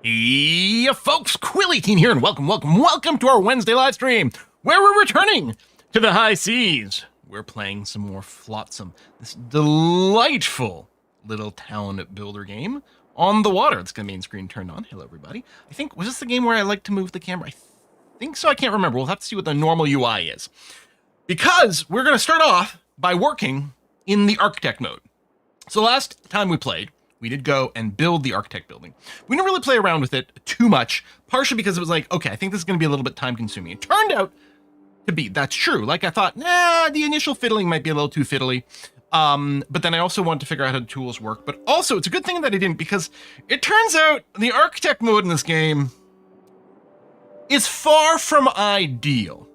Yeah, folks, Quilly18 here, and welcome to our Wednesday live stream, where we're returning to the high seas. We're playing some more Flotsam, this delightful little town builder game on the water. It's going to be in screen turned on. Hello, everybody. I think, was this the game where I like to move the camera? I think so. I can't remember. We'll have to see what the normal UI is. Because we're going to start off by working in the architect mode. So last time we played, we did go and build the architect building. We didn't really play around with it too much, partially because it was like, okay, I think this is going to be a little bit time consuming. It turned out to be, that's true. Like I thought, the initial fiddling might be a little too fiddly. But then I also wanted to figure out how the tools work. But also, it's a good thing that I didn't, because it turns out the architect mode in this game is far from ideal.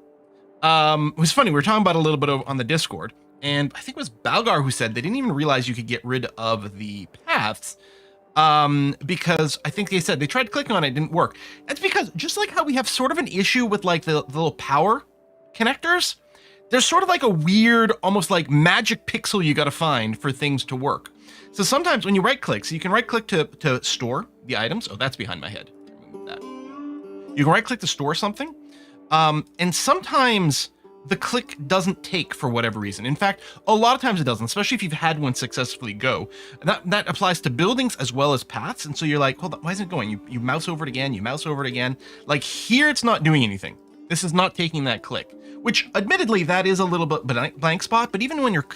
It was funny, we were talking about it a little bit on the Discord, and I think it was Balgar who said they didn't even realize you could get rid of the paths, because I think they said they tried clicking on it, didn't work. That's because, just like how we have sort of an issue with like the little power connectors, there's sort of like a weird, almost like magic pixel you gotta find for things to work. So sometimes when you right click, so you can right click to store the items. Oh, that's behind my head. Remove that. You can right click to store something. And sometimes the click doesn't take for whatever reason. In fact, a lot of times it doesn't, especially if you've had one successfully go. That applies to buildings as well as paths. And so you're like, hold on, why isn't it going? You mouse over it again, you mouse over it again. Like here, it's not doing anything. This is not taking that click, which admittedly, that is a little bit blank spot. But even when you're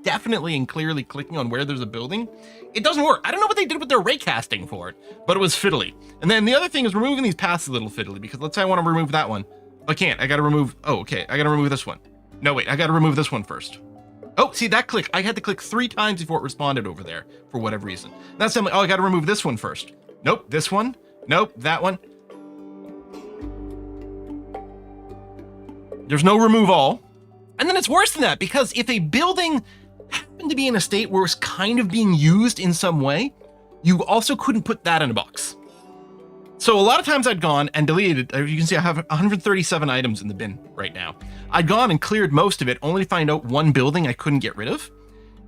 definitely and clearly clicking on where there's a building, it doesn't work. I don't know what they did with their raycasting for it, but it was fiddly. And then the other thing is removing these paths a little fiddly, because let's say I want to remove that one. I can't. I got to remove. Oh, okay. I got to remove this one. No, wait. I got to remove this one first. Oh, see that click? I had to click 3 times before it responded over there for whatever reason. That's something. Oh, I got to remove this one first. Nope. This one. Nope. That one. There's no remove all. And then it's worse than that, because if a building happened to be in a state where it's kind of being used in some way, you also couldn't put that in a box. So a lot of times I'd gone and deleted, you can see I have 137 items in the bin right now. I'd gone and cleared most of it, only to find out one building I couldn't get rid of.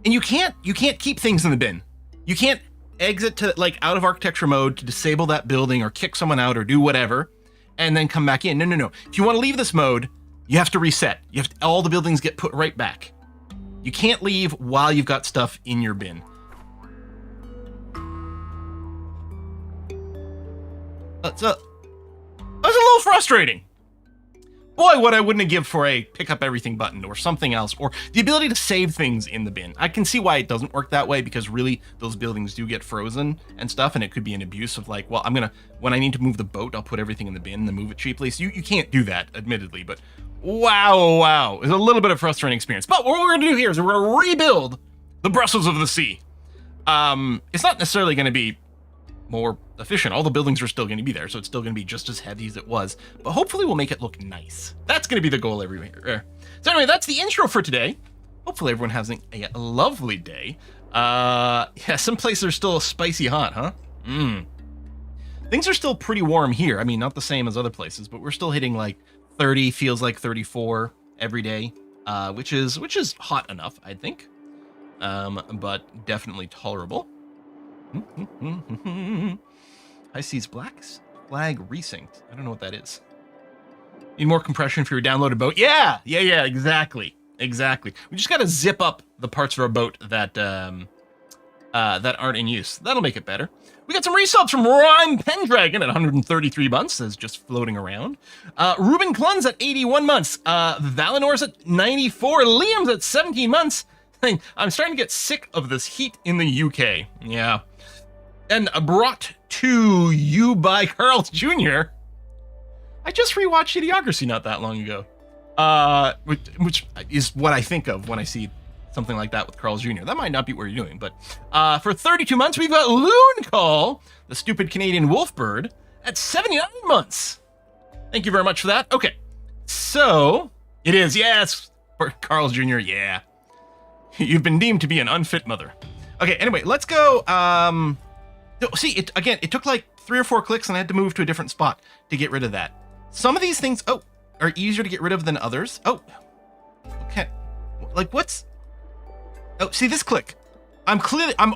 And you can't keep things in the bin. You can't exit to like out of architecture mode to disable that building or kick someone out or do whatever, and then come back in. No. If you want to leave this mode, you have to reset. All the buildings get put right back. You can't leave while you've got stuff in your bin. That's a little frustrating. Boy, what I wouldn't give for a pick up everything button or something else, or the ability to save things in the bin. I can see why it doesn't work that way, because really those buildings do get frozen and stuff, and it could be an abuse of like, well, when I need to move the boat, I'll put everything in the bin and then move it cheaply. So you can't do that, admittedly, but wow. It's a little bit of a frustrating experience. But what we're going to do here is we're going to rebuild the Brussels of the Sea. It's not necessarily going to be more efficient. All the buildings are still going to be there, so it's still going to be just as heavy as it was, but hopefully we'll make it look nice. That's going to be the goal everywhere. So anyway, that's the intro for today. Hopefully everyone has a lovely day. Yeah, some places are still spicy hot, huh? Things are still pretty warm here. I mean, not the same as other places, but we're still hitting like 30, feels like 34 every day, which is hot enough, I think, but definitely tolerable. High Seas Black Flag Resynced. I don't know what that is. Need more compression for your downloaded boat? Yeah, exactly. We just gotta zip up the parts of our boat that that aren't in use. That'll make it better. We got some resubs from Rhyme Pendragon at 133 months, that's just floating around. Ruben Klunz at 81 months. Valinor's at 94. Liam's at 17 months. I'm starting to get sick of this heat in the UK. Yeah. And brought to you by Carl's Jr. I just rewatched Idiocracy not that long ago. Which is what I think of when I see something like that with Carl's Jr. That might not be what you're doing, but for 32 months, we've got Loon Call, the stupid Canadian wolf bird, at 79 months. Thank you very much for that. Okay, so it is, yes, for Carl's Jr., yeah. You've been deemed to be an unfit mother. Okay, anyway, let's go. See, it took like 3 or 4 clicks and I had to move to a different spot to get rid of that. Some of these things, are easier to get rid of than others. Oh, okay. Like what's, see this click. I'm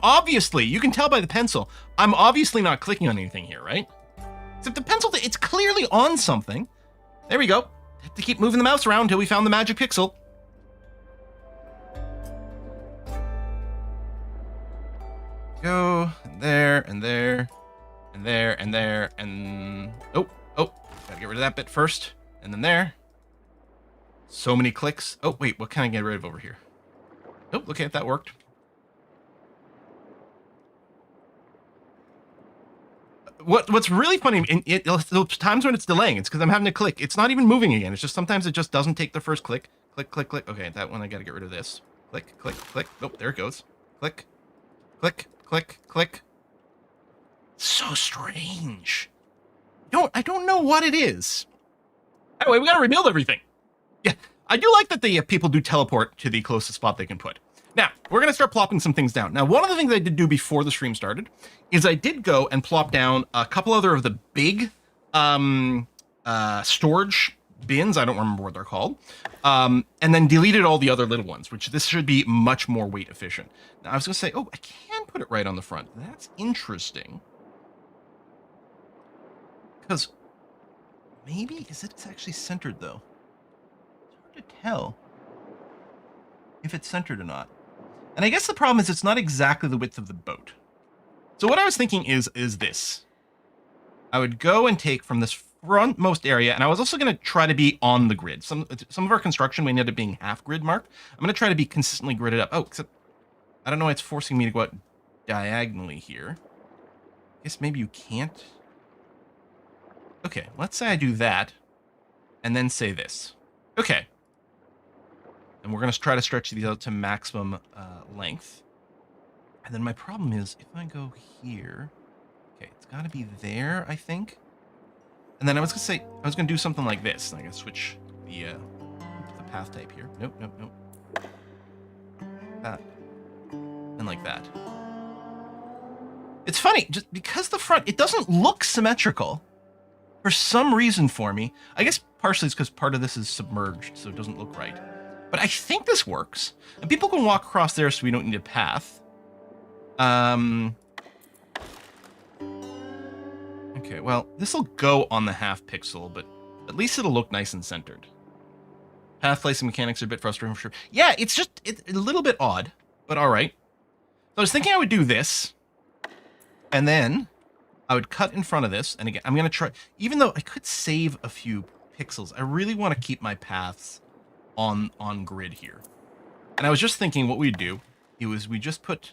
obviously, you can tell by the pencil, I'm obviously not clicking on anything here, right? Except the pencil, it's clearly on something. There we go. Have to keep moving the mouse around until we found the magic pixel. Go, and there, and there, and there, and there, and... Oh, gotta get rid of that bit first. And then there. So many clicks. Oh, wait, what can I get rid of over here? Oh, okay, that worked. What's really funny, those times when it's delaying, it's because I'm having to click. It's not even moving again. It's just sometimes it just doesn't take the first click. Click, click, click. Okay, that one I gotta get rid of this. Click, click, click. Oh, there it goes. Click, click, click, click. So strange. I don't know what it is. Anyway, we gotta rebuild everything. Yeah, I do like that the people do teleport to the closest spot they can put. Now, we're going to start plopping some things down. Now, one of the things I did do before the stream started is I did go and plop down a couple other of the big storage bins. I don't remember what they're called. And then deleted all the other little ones, which this should be much more weight efficient. Now, I was going to say, oh, I can put it right on the front. That's interesting. Because maybe, is it actually centered, though? It's hard to tell if it's centered or not. And I guess the problem is it's not exactly the width of the boat. So what I was thinking is this. I would go and take from this frontmost area, and I was also going to try to be on the grid. Some of our construction may end up being half grid mark. I'm going to try to be consistently gridded up. Oh, except I don't know why it's forcing me to go out diagonally here. I guess maybe you can't. Okay, let's say I do that, and then say this. Okay. And we're going to try to stretch these out to maximum length. And then my problem is, if I go here... Okay, it's got to be there, I think. And then I was going to say, I was going to do something like this. I'm going to switch the path type here. Nope, nope, nope. That. And like that. It's funny, just because the front, it doesn't look symmetrical. For some reason for me. I guess partially it's because part of this is submerged, so it doesn't look right. But I think this works. And people can walk across there so we don't need a path. Okay, well, this will go on the half pixel, but at least it'll look nice and centered. Path placing mechanics are a bit frustrating for sure. Yeah, it's a little bit odd, but all right. So I was thinking I would do this, and then I would cut in front of this. And again, I'm going to try, even though I could save a few pixels, I really want to keep my paths on grid here. And I was just thinking what we'd do is we just put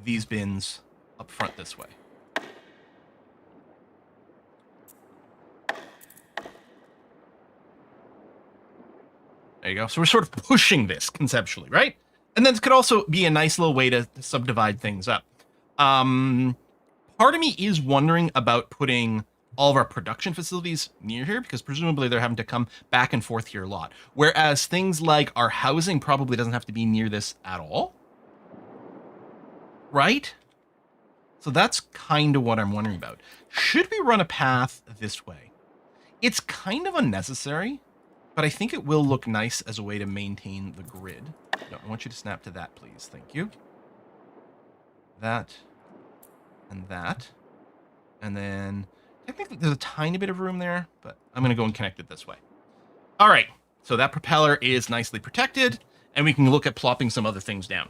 these bins up front this way. There you go. So we're sort of pushing this conceptually, right? And then this could also be a nice little way to subdivide things up. Part of me is wondering about putting all of our production facilities near here, because presumably they're having to come back and forth here a lot. Whereas things like our housing probably doesn't have to be near this at all. Right? So that's kind of what I'm wondering about. Should we run a path this way? It's kind of unnecessary, but I think it will look nice as a way to maintain the grid. No, I want you to snap to that, please. Thank you. That. And that. And then... I think there's a tiny bit of room there, but I'm going to go and connect it this way. All right, so that propeller is nicely protected, and we can look at plopping some other things down.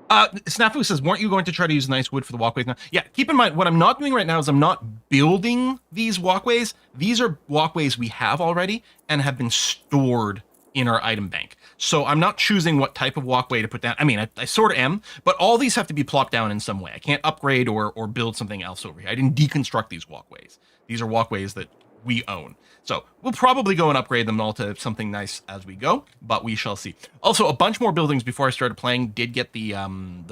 Snafu says, weren't you going to try to use nice wood for the walkways now? Yeah, keep in mind, what I'm not doing right now is I'm not building these walkways. These are walkways we have already and have been stored in our item bank. So I'm not choosing what type of walkway to put down. I mean, I sort of am, but all these have to be plopped down in some way. I can't upgrade or build something else over here. I didn't deconstruct these walkways. These are walkways that we own. So we'll probably go and upgrade them all to something nice as we go, but we shall see. Also, a bunch more buildings before I started playing did get the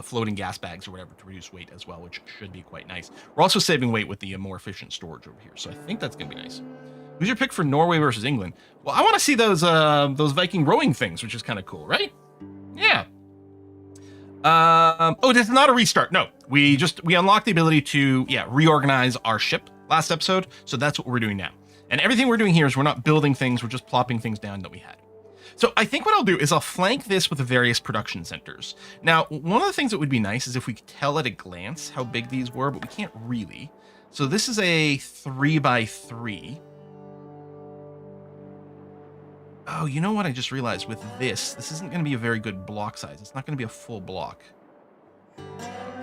floating gas bags or whatever to reduce weight as well, which should be quite nice. We're also saving weight with the more efficient storage over here, so I think that's going to be nice. Who's your pick for Norway versus England? Well, I want to see those Viking rowing things, which is kind of cool, right? Yeah. Oh, this is not a restart. No, we unlocked the ability to reorganize our ship last episode, so that's what we're doing now. And everything we're doing here is we're not building things, we're just plopping things down that we had. So I think what I'll do is I'll flank this with the various production centers. Now, one of the things that would be nice is if we could tell at a glance how big these were, but we can't really. So this is a 3x3. Oh, you know what I just realized with this isn't going to be a very good block size. It's not going to be a full block.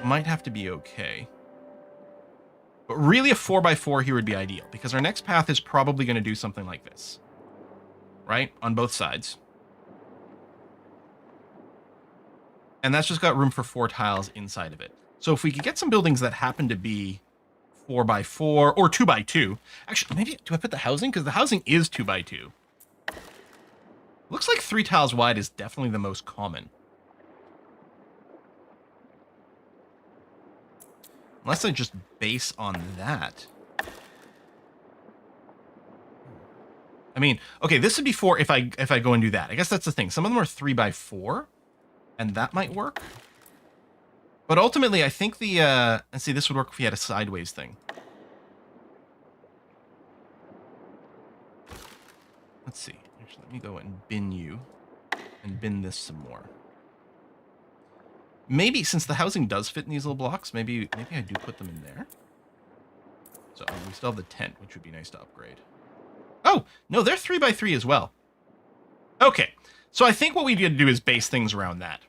Might have to be okay. But really a 4x4 here would be ideal, because our next path is probably going to do something like this. Right? On both sides. And that's just got room for 4 tiles inside of it. So if we could get some buildings that happen to be 4x4 or 2x2. Actually, maybe, do I put the housing? Because the housing is 2x2. Looks like 3 tiles wide is definitely the most common. Unless I just base on that. I mean, okay, this would be 4 if I go and do that. I guess that's the thing. Some of them are 3x4, and that might work. But ultimately, I think the and see, this would work if we had a sideways thing. Let's see. Actually, let me go and bin you and bin this some more. Maybe since the housing does fit in these little blocks, maybe I do put them in there. So we still have the tent, which would be nice to upgrade. Oh, no, they're 3x3 as well. Okay, so I think what we need to do is base things around that.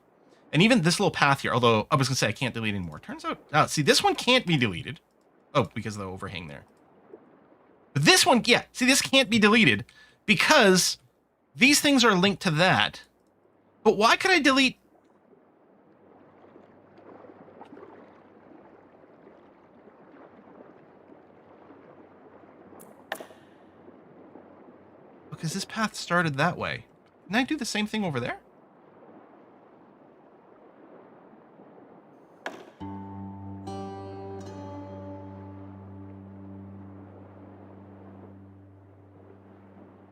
And even this little path here, although I was going to say I can't delete anymore. Turns out, see, this one can't be deleted. Oh, because of the overhang there. But this one, yeah, see, this can't be deleted because these things are linked to that. But why could I delete? Because this path started that way. Can I do the same thing over there?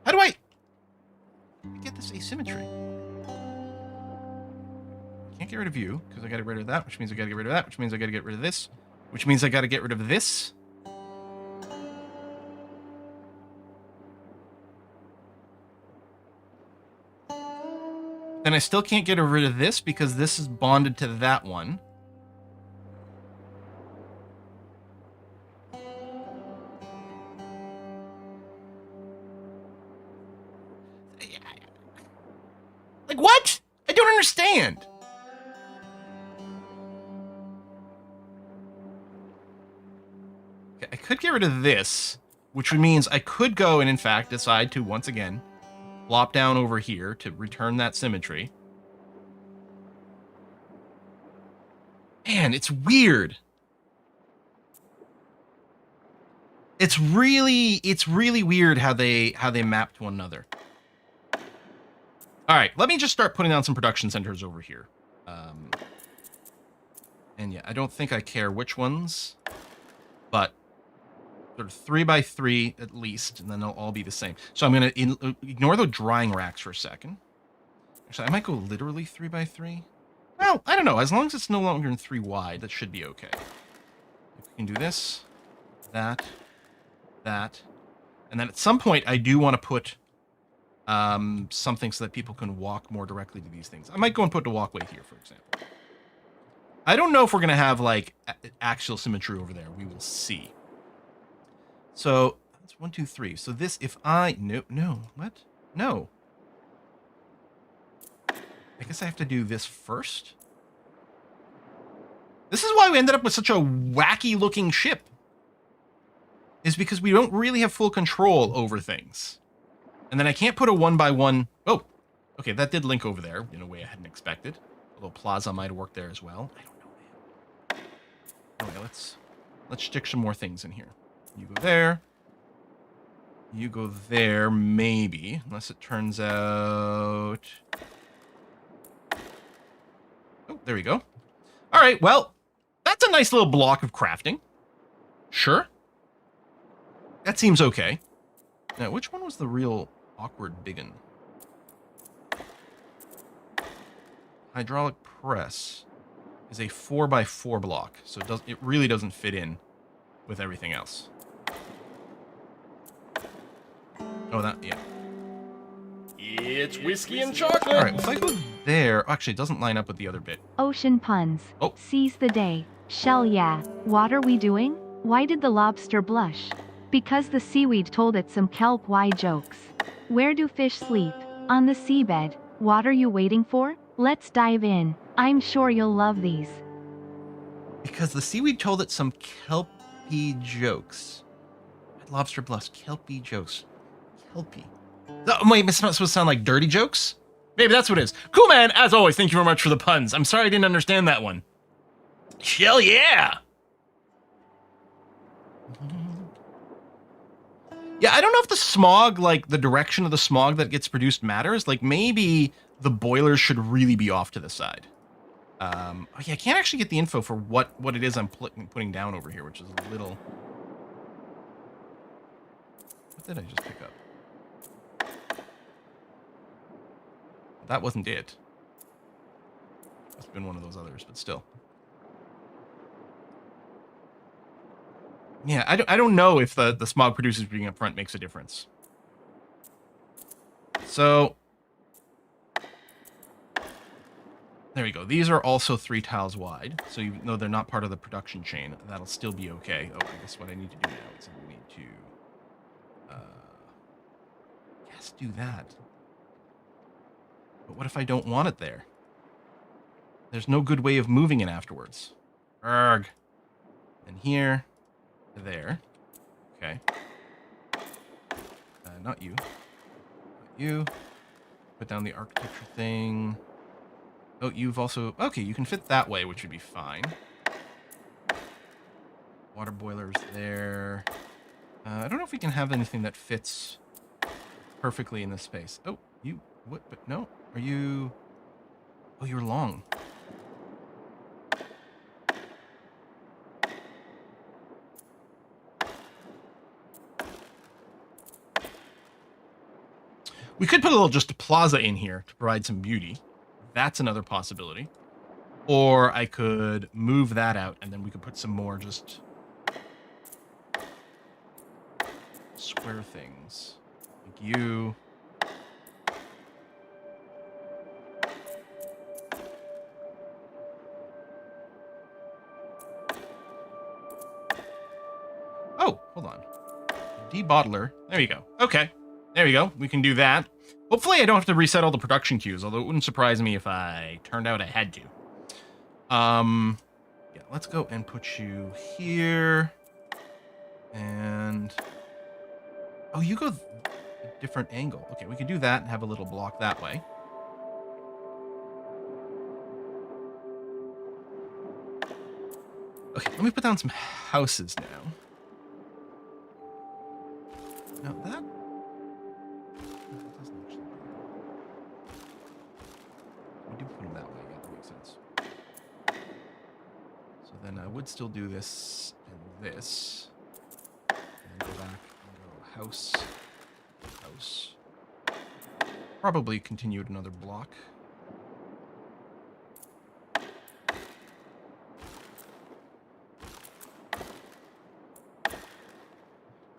How do I get this asymmetry? Can't get rid of you, because I got to get rid of that, which means I got to get rid of that, which means I got to get rid of this, which means I got to get rid of this. Then I still can't get rid of this because this is bonded to that one. Like, what? I don't understand. Okay, I could get rid of this, which means I could go and, in fact, decide to, once again, flop down over here to return that symmetry. Man, it's weird. It's really weird how they map to one another. All right, let me just start putting down some production centers over here. And yeah, I don't think I care which ones, but sort of 3x3 at least, and then they'll all be the same. So I'm going to ignore the drying racks for a second. Actually, I might go literally 3x3. Well, I don't know. As long as it's no longer than 3 wide, that should be okay. If we can do this, that, and then at some point, I do want to put something so that people can walk more directly to these things. I might go and put the walkway here, for example. I don't know if we're going to have, like, actual symmetry over there. We will see. So, that's 1, 2, 3. So this, if I... No. What? No. I guess I have to do this first. This is why we ended up with such a wacky-looking ship. Is because we don't really have full control over things. And then I can't put a 1x1... Oh! Okay, that did link over there in a way I hadn't expected. A little plaza might have worked there as well. I don't know, man. Anyway, let's stick some more things in here. You go there. You go there, maybe. Unless it turns out... Oh, there we go. All right, well, that's a nice little block of crafting. Sure. That seems okay. Now, which one was the real awkward biggin? Hydraulic press is a 4x4 block, so it really doesn't fit in with everything else. Oh, that, yeah. It's whiskey and chocolate. All right, if I go there, actually, it doesn't line up with the other bit. Ocean puns. Oh. Seize the day. Shell yeah. What are we doing? Why did the lobster blush? Because the seaweed told it some kelp-wide jokes. Where do fish sleep? On the seabed. What are you waiting for? Let's dive in. I'm sure you'll love these. Because the seaweed told it some kelpy jokes. Lobster blush, kelpy jokes. Kelpy. Oh, wait, it's not supposed to sound like dirty jokes? Maybe that's what it is. Cool, man. As always, thank you very much for the puns. I'm sorry I didn't understand that one. Hell yeah! Yeah, I don't know if the smog, like the direction of the smog that gets produced matters. Like maybe the boilers should really be off to the side. Oh yeah, I can't actually get the info for what it is I'm putting down over here, which is a little... What did I just pick up? That wasn't it. Must have been one of those others, but still. Yeah, I don't know if the smog producers being up front makes a difference. So there we go. These are also 3 tiles wide. So even though they're not part of the production chain, that'll still be okay. Oh, I guess what I need to do now is I need to yes, do that. But what if I don't want it there? There's no good way of moving it afterwards. Urgh. And here to there. Okay. Not you. Not you. Put down the architecture thing. Oh, you've also... Okay, you can fit that way, which would be fine. Water boilers there. I don't know if we can have anything that fits perfectly in this space. Oh, you... What? But no. Are you... Oh, you're long. We could put a little just a plaza in here to provide some beauty. That's another possibility. Or I could move that out and then we could put some more just square things. Like you. Oh, hold on. Debottler. There you go. Okay. There we go. We can do that. Hopefully I don't have to reset all the production queues, although it wouldn't surprise me if I turned out I had to. Yeah, let's go and put you here. And... Oh, you go a different angle. Okay, we can do that and have a little block that way. Okay, let me put down some houses now. Now that... doesn't actually... We do put them that way, yeah, that makes sense. So then I would still do this and this. And then go back and go house, house. Probably continue at another block.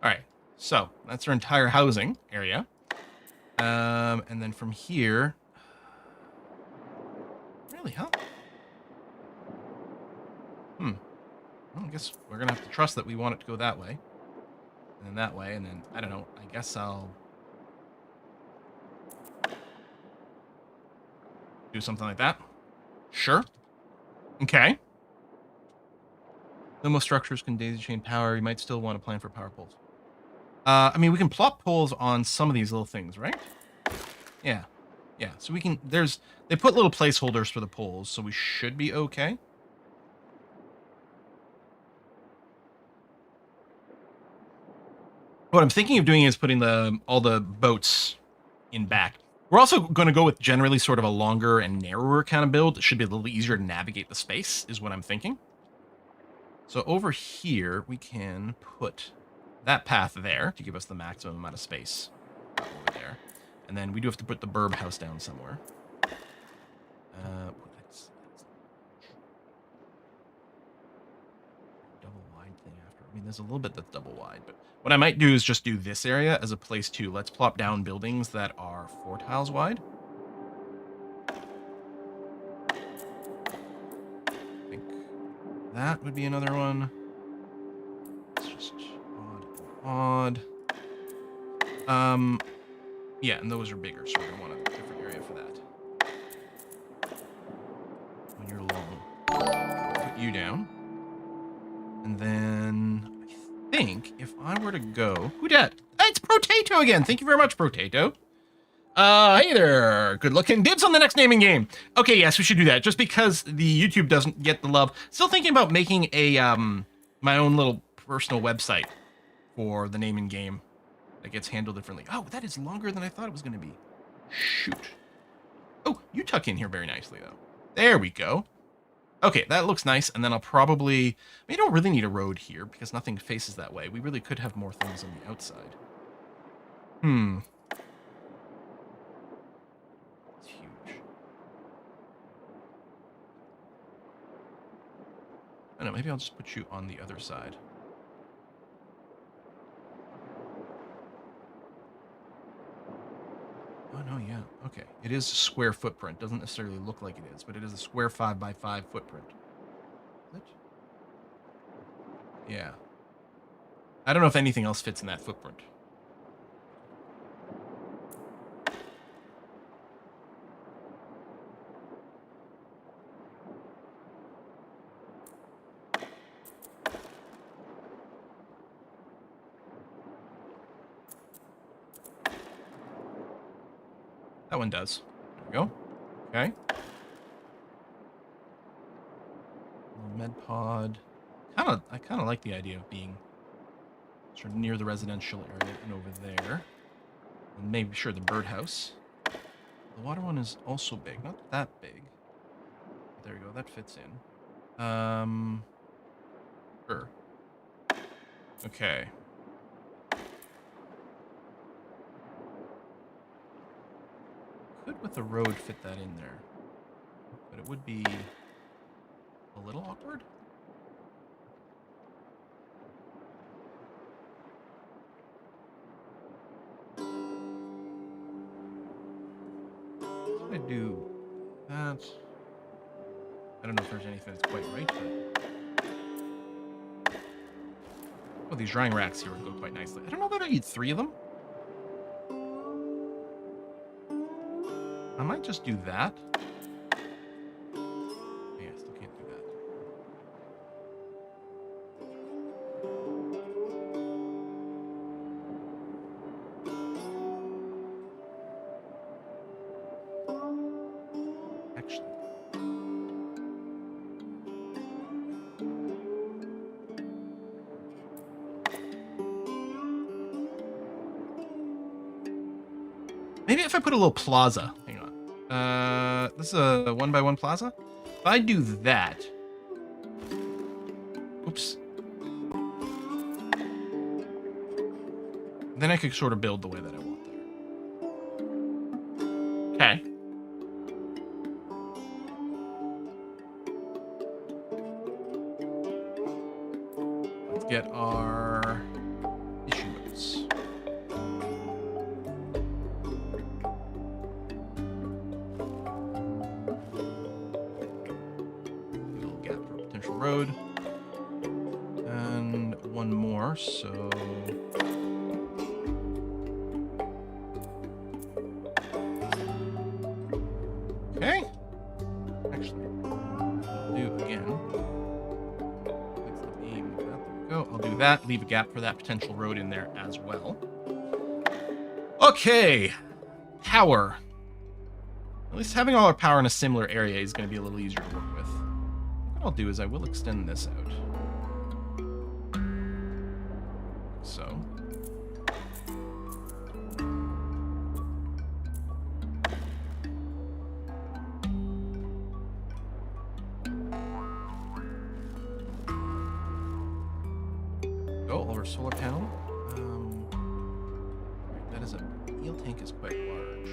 Alright, so that's our entire housing area. And then from here... Really, huh? Well, I guess we're going to have to trust that we want it to go that way. And then that way, and then, I don't know, I guess I'll... do something like that. Sure. Okay. Limo structures can daisy chain power. You might still want to plan for power poles. I mean, we can plot poles on some of these little things, right? Yeah. Yeah, so we can... They put little placeholders for the poles, so we should be okay. What I'm thinking of doing is putting all the boats in back. We're also going to go with generally sort of a longer and narrower kind of build. It should be a little easier to navigate the space, is what I'm thinking. So over here, we can put that path there to give us the maximum amount of space over there. And then we do have to put the burb house down somewhere. That's double wide thing after. I mean, there's a little bit that's double wide, but what I might do is just do this area as a place to let's plop down buildings that are 4 tiles wide. I think that would be another one. pod. Yeah, and those are bigger, so we're gonna want a different area for that. When you're long, put you down, and then I think if I were to go, who dat? It's Protato again. Thank you very much, Protato. Hey there. Good looking. Dibs on the next naming game. Okay, yes, we should do that. Just because the YouTube doesn't get the love. Still thinking about making a my own little personal website for the naming game that gets handled differently. Oh, that is longer than I thought it was going to be. Shoot. Oh, you tuck in here very nicely though. There we go. Okay, that looks nice. And then I'll probably. We don't really need a road here because nothing faces that way. We really could have more things on the outside. It's huge. I don't know, maybe I'll just put you on the other side. Oh, no, yeah. Okay. It is a square footprint. Doesn't necessarily look like it is, but it is a square 5x5 footprint. Is it? Yeah. I don't know if anything else fits in that footprint. That one does. There we go. Okay. Little med pod. I kind of like the idea of being sort of near the residential area and over there. And maybe, sure, the birdhouse. The water one is also big. Not that big. There we go. That fits in. Sure. Okay. Could, with the road, fit that in there. But it would be a little awkward. What do I do? That. I don't know if there's anything that's quite right, but. Oh, these drying racks here would go quite nicely. I don't know that I need 3 of them. I might just do that. Yeah, I still can't do that. Actually. Maybe if I put a little plaza. Hang on. This is a 1x1 plaza. If I do that. Oops. Then I could sort of build the way that I want there. Okay. Let's get our issuance. Little gap for potential road. And one more, so... Okay. Actually, I'll do again. That's the aim. There we go. I'll do that. Leave a gap for that potential road in there as well. Okay. Power. At least having all our power in a similar area is going to be a little easier to work with. What I'll do is I will extend this out. So. Go over solar panel. That is a fuel tank is quite large.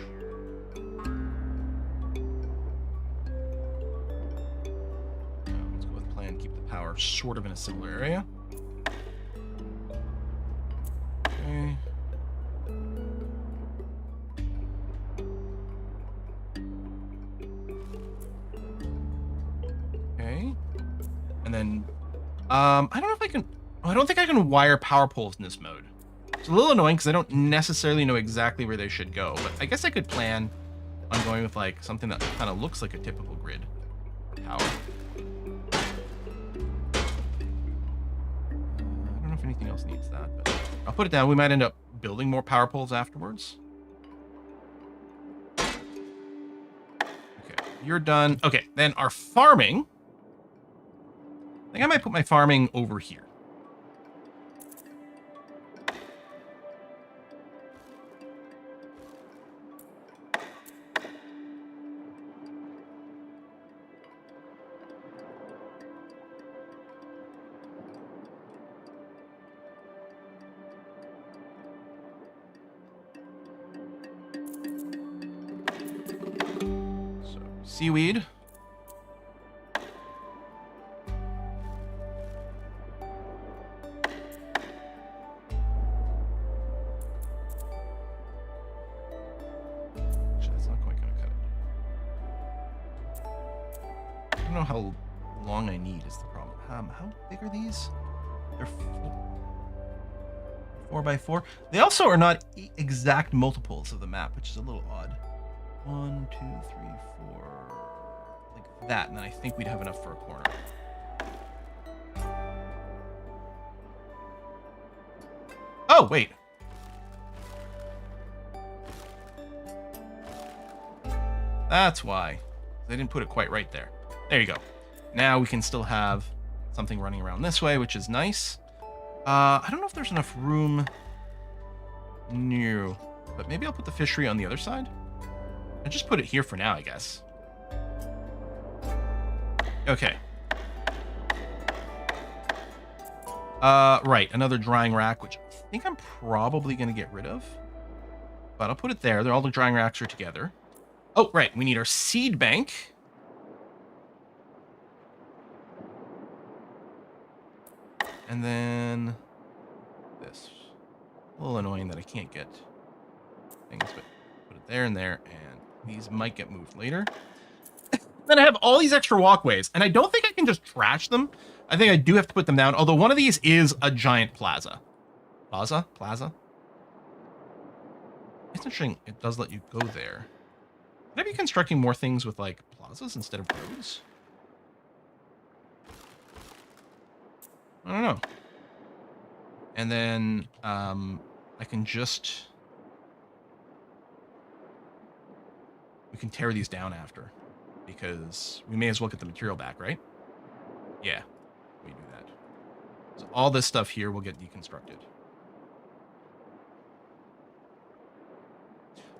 Let's go with plan. Keep the power sort of in a similar area. Okay. Okay. And then, I don't know if I can. I don't think I can wire power poles in this mode. It's a little annoying because I don't necessarily know exactly where they should go, but I guess I could plan on going with like something that kind of looks like a typical grid for power. I don't know if anything else needs that, but I'll put it down. We might end up building more power poles afterwards. Okay, you're done. Okay, then our farming. I think I might put my farming over here. So, seaweed. I don't know how long I need is the problem. How big are these? They're 4x4. They also are not exact multiples of the map, which is a little odd. 1, 2, 3, 4, like that, and then I think we'd have enough for a corner. Oh, wait. That's why. They didn't put it quite right there. There you go. Now we can still have something running around this way, which is nice. I don't know if there's enough room near, but maybe I'll put the fishery on the other side. And just put it here for now, I guess. Okay. Right, another drying rack, which I think I'm probably going to get rid of. But I'll put it there. All the drying racks are together. Oh, right, we need our seed bank. And then this. A little annoying that I can't get things, but put it there and there, and these might get moved later. Then I have all these extra walkways, and I don't think I can just trash them. I think I do have to put them down, although one of these is a giant plaza. Plaza? It's interesting, it does let you go there. Could I be constructing more things with, like, plazas instead of roads? I don't know. And then I can just... We can tear these down after. Because we may as well get the material back, right? Yeah, we do that. So all this stuff here will get deconstructed.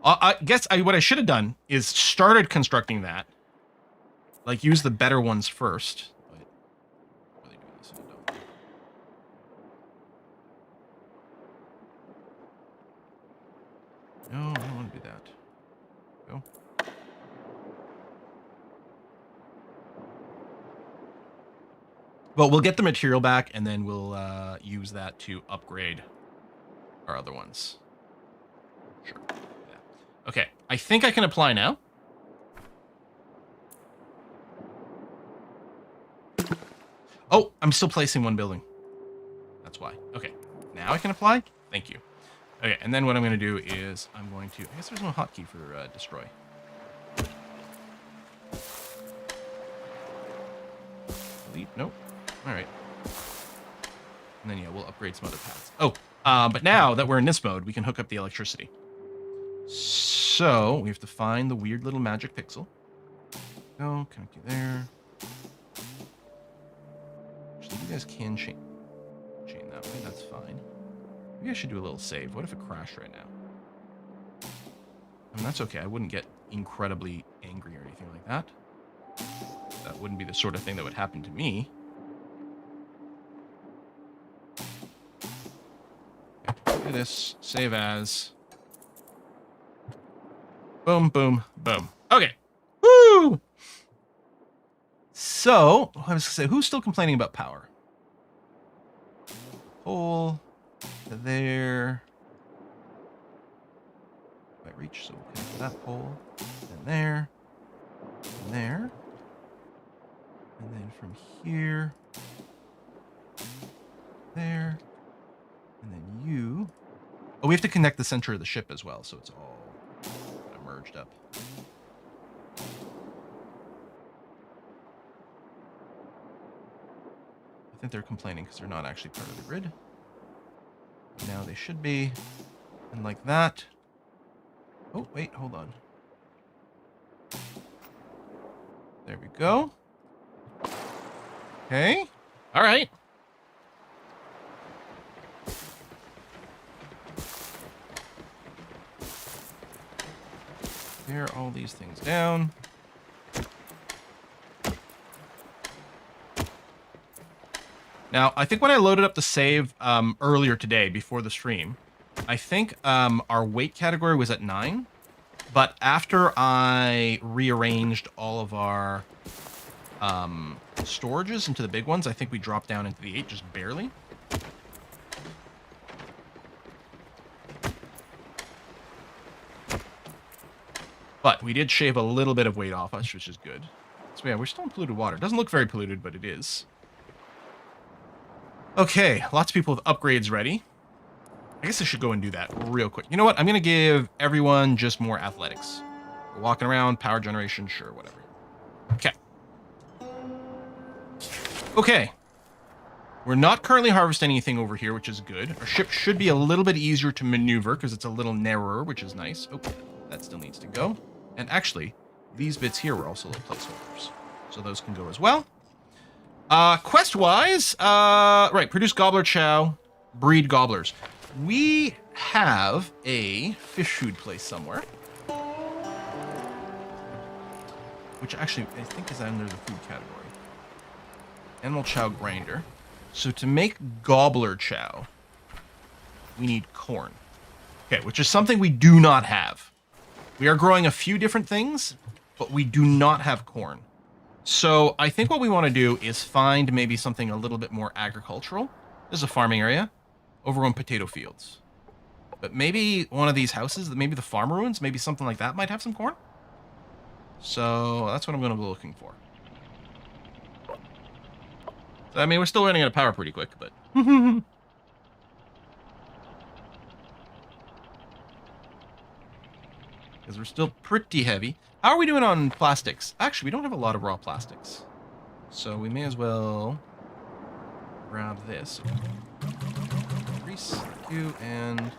I guess what I should have done is started constructing that. Like, use the better ones first. No, I don't want to do that. Go. But we'll get the material back, and then we'll use that to upgrade our other ones. Sure. Yeah. Okay, I think I can apply now. Oh, I'm still placing one building. That's why. Okay, now I can apply. Thank you. Okay, and then what I'm going to do is I'm going to... I guess there's no hotkey for destroy. Delete? Nope. All right. And then, yeah, we'll upgrade some other paths. Oh, but now that we're in this mode, we can hook up the electricity. So, we have to find the weird little magic pixel. Go, connect you there. Actually, you guys can chain that way. That's fine. Maybe I should do a little save. What if it crashed right now? I mean, that's okay. I wouldn't get incredibly angry or anything like that. That wouldn't be the sort of thing that would happen to me. Okay, do this. Save as. Boom, boom, boom. Okay. Woo! So, I was going to say, who's still complaining about power? Pole. There. Might reach, so we'll connect to that pole. And there. And there. And then from here. There. And then you we have to connect the center of the ship as well, so it's all merged up. I think they're complaining because they're not actually part of the grid. Now they should be. And like that. Oh, wait, hold on. There we go. Okay. All right. Tear all these things down. Now, I think when I loaded up the save earlier today before the stream, I think our weight category was at 9. But after I rearranged all of our storages into the big ones, I think we dropped down into the 8 just barely. But we did shave a little bit of weight off us, which is good. So yeah, we're still in polluted water. It doesn't look very polluted, but it is. Okay, lots of people with upgrades ready. I guess I should go and do that real quick. You know what? I'm going to give everyone just more athletics. We're walking around, power generation, sure, whatever. Okay. Okay. We're not currently harvesting anything over here, which is good. Our ship should be a little bit easier to maneuver because it's a little narrower, which is nice. Oh, that still needs to go. And actually, these bits here were also little placeholders. So those can go as well. Quest-wise, right, produce gobbler chow, breed gobblers. We have a fish food place somewhere. Which actually, I think is under the food category. Animal chow grinder. So to make gobbler chow, we need corn. Okay, which is something we do not have. We are growing a few different things, but we do not have corn. So I think what we want to do is find maybe something a little bit more agricultural. This is a farming area. Overgrown potato fields. But maybe one of these houses, maybe the farm ruins, maybe something like that might have some corn. So that's what I'm going to be looking for. So, I mean, we're still running out of power pretty quick, but... Because we're still pretty heavy. How are we doing on plastics? Actually, we don't have a lot of raw plastics. So we may as well grab this. And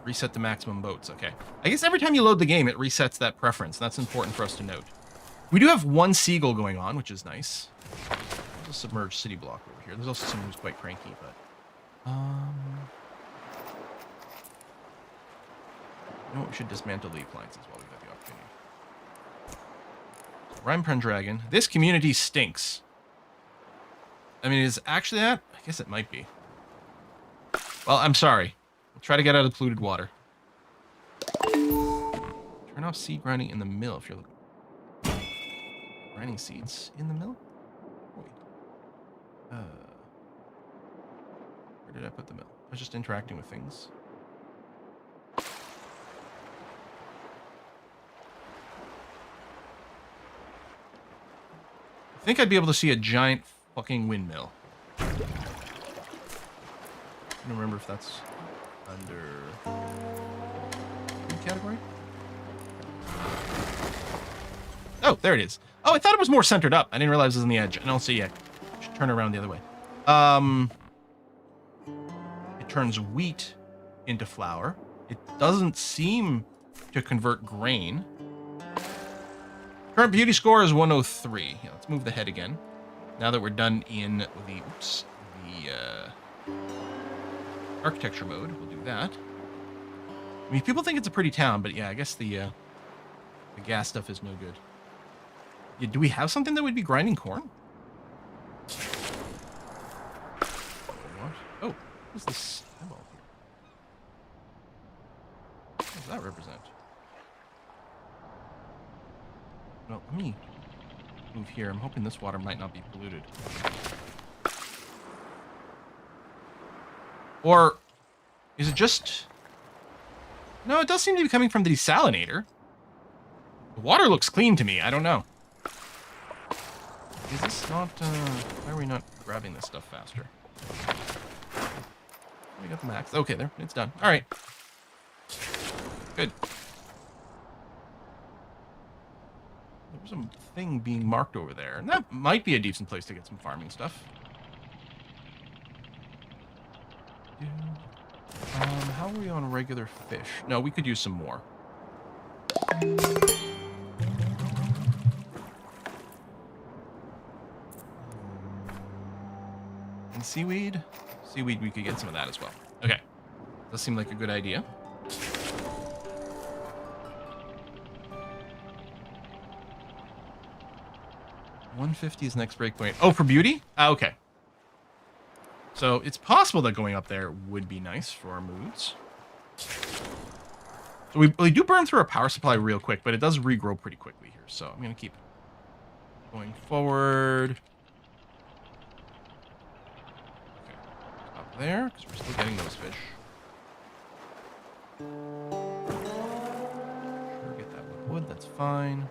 reset the maximum boats. Okay. I guess every time you load the game, it resets that preference. That's important for us to note. We do have one seagull going on, which is nice. There's a submerged city block over here. There's also someone who's quite cranky, but... You know what? We should dismantle the appliances while we've got the opportunity. So, Rhyme Pendragon. This community stinks. I mean, is it actually that? I guess it might be. Well, I'm sorry. We'll try to get out of the polluted water. Turn off seed grinding in the mill if you're looking. Grinding seeds in the mill? Wait. Where did I put the mill? I was just interacting with things. I think I'd be able to see a giant fucking windmill. I don't remember if that's under food category. Oh, there it is. Oh, I thought it was more centered up. I didn't realize it was on the edge. And also, yeah, I should turn around the other way. It turns wheat into flour. It doesn't seem to convert grain. Current beauty score is 103. Yeah, let's move the head again. Now that we're done in the architecture mode, we'll do that. I mean, people think it's a pretty town, but yeah, I guess the gas stuff is no good. Yeah, do we have something that would be grinding corn? What? Oh, what's this eyeball here? What does that represent? Well, let me move here. I'm hoping this water might not be polluted. Or is it just... No, it does seem to be coming from the desalinator. The water looks clean to me. I don't know. Is this not... why are we not grabbing this stuff faster? We got the max. Okay, there. It's done. All right. Good. There's a thing being marked over there. And that might be a decent place to get some farming stuff. How are we on regular fish? No, we could use some more. And seaweed? Seaweed, we could get some of that as well. Okay. Does seem like a good idea. $150 is next breakpoint. Oh, for beauty? Okay. So it's possible that going up there would be nice for our moods. So we do burn through our power supply real quick, but it does regrow pretty quickly here. So I'm going to keep going forward. Okay. Up there, because we're still getting those fish. Sure, get that wood. That's fine.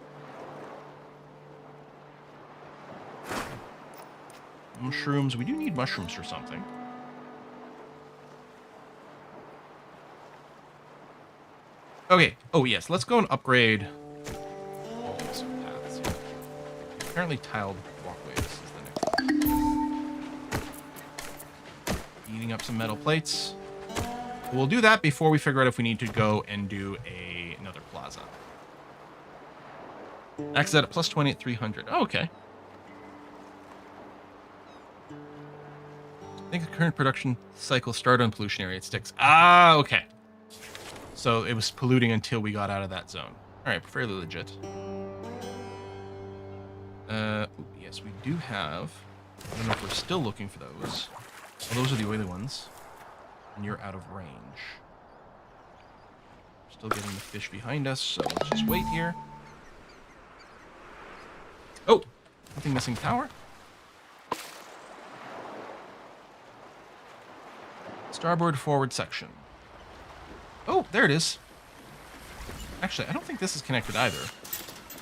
Mushrooms. We do need mushrooms for something. Okay. Oh, yes. Let's go and upgrade all these paths here. Apparently tiled walkways is the next one. Eating up some metal plates. We'll do that before we figure out if we need to go and do another plaza. Max at plus 20 at 300. Oh, okay. I think the current production cycle started on pollution area. It sticks. Ah, okay. So it was polluting until we got out of that zone. All right, fairly legit. Yes, we do have. I don't know if we're still looking for those. Well, those are the oily ones. And you're out of range. Still getting the fish behind us, so let's just wait here. Oh, nothing missing tower. Starboard forward section. Oh, there it is. Actually, I don't think this is connected either.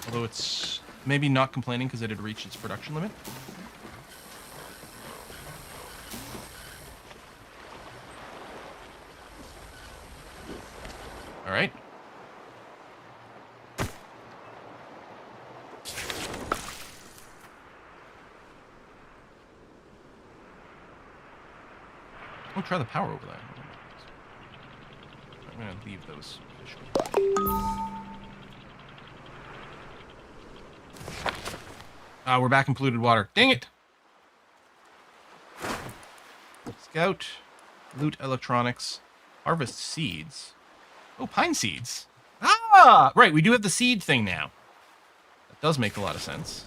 Although it's maybe not complaining because it had reached its production limit. All right. Oh, try the power over that. I'm going to leave those fish. Ah, we're back in polluted water. Dang it! Scout. Loot electronics. Harvest seeds. Oh, pine seeds. Ah! Right, we do have the seed thing now. That does make a lot of sense.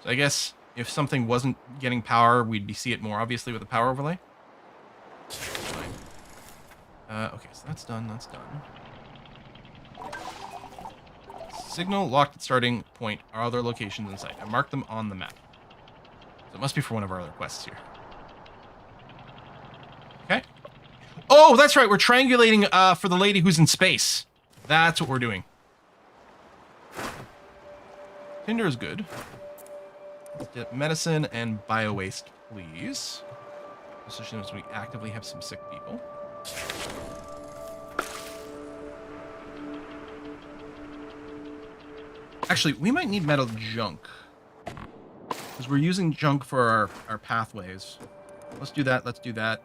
So I guess if something wasn't getting power, we'd see it more obviously with the power overlay. Fine. Okay, so that's done. That's done. Signal locked at starting point are other locations in sight. I marked them on the map. So it must be for one of our other quests here. Okay. Oh, that's right. We're triangulating for the lady who's in space. That's what we're doing. Tinder is good. Let's get medicine and bio waste, please. Especially as we actively have some sick people. Actually, we might need metal junk. Because we're using junk for our pathways. Let's do that. Let's do that.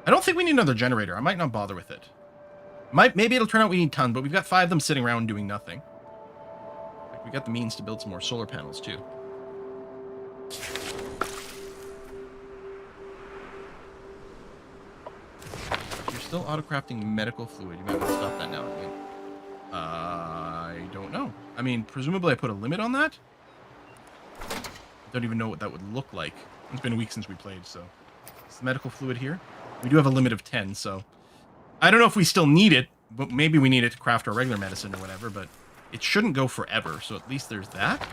I don't think we need another generator. I might not bother with it. Maybe it'll turn out we need tons, but we've got 5 of them sitting around doing nothing. Like, we got the means to build some more solar panels, too. If you're still auto-crafting medical fluid, you might want to stop that now. I don't know. I mean, presumably I put a limit on that? I don't even know what that would look like. It's been a week since we played, so... Is the medical fluid here? We do have a limit of 10, so... I don't know if we still need it, but maybe we need it to craft our regular medicine or whatever, but it shouldn't go forever, so at least there's that.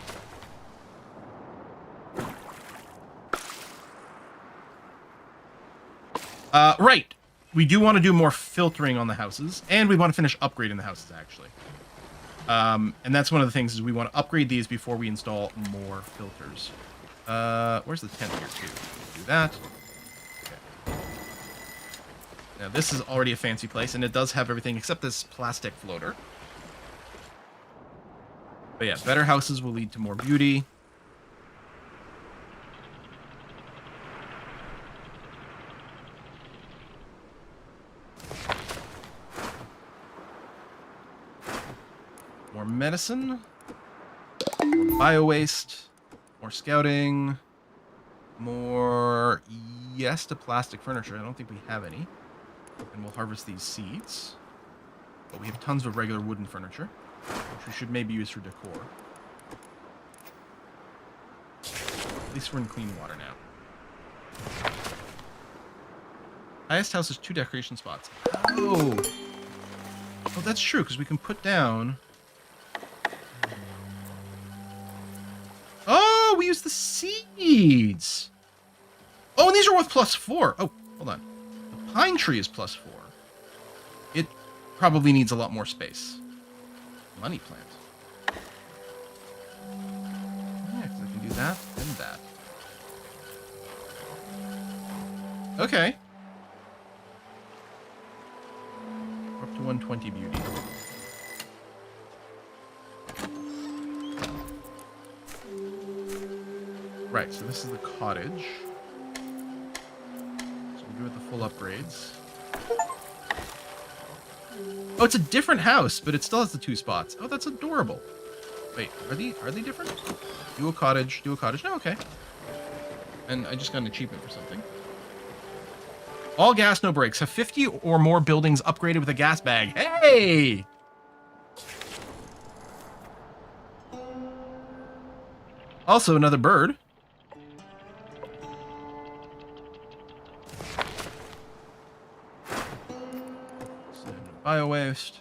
Right. We do want to do more filtering on the houses, and we want to finish upgrading the houses, actually. And that's one of the things, is we want to upgrade these before we install more filters. Where's the tent here, too? Do that. Okay. Now, this is already a fancy place, and it does have everything except this plastic floater. But yeah, better houses will lead to more beauty. More medicine. More bio-waste. More scouting. More... Yes to plastic furniture. I don't think we have any. And we'll harvest these seeds. But we have tons of regular wooden furniture, which we should maybe use for decor. At least we're in clean water now. Highest house is 2 decoration spots. Oh! Oh, that's true, because we can put down... Oh, we use the seeds! Oh, and these are worth +4. Oh, hold on. The pine tree is +4. It probably needs a lot more space. Money plant. Yeah, because I can do that and that. Okay. We're up to 120 beauty. Right, so this is the cottage. So we'll do it the full upgrades. Oh, it's a different house, but it still has the 2 spots. Oh, that's adorable. Wait, are they different? Do a cottage, do a cottage. No, okay. And I just got an achievement for something. All gas, no brakes. Have 50 or more buildings upgraded with a gas bag. Hey! Also, another bird. Bio-waste.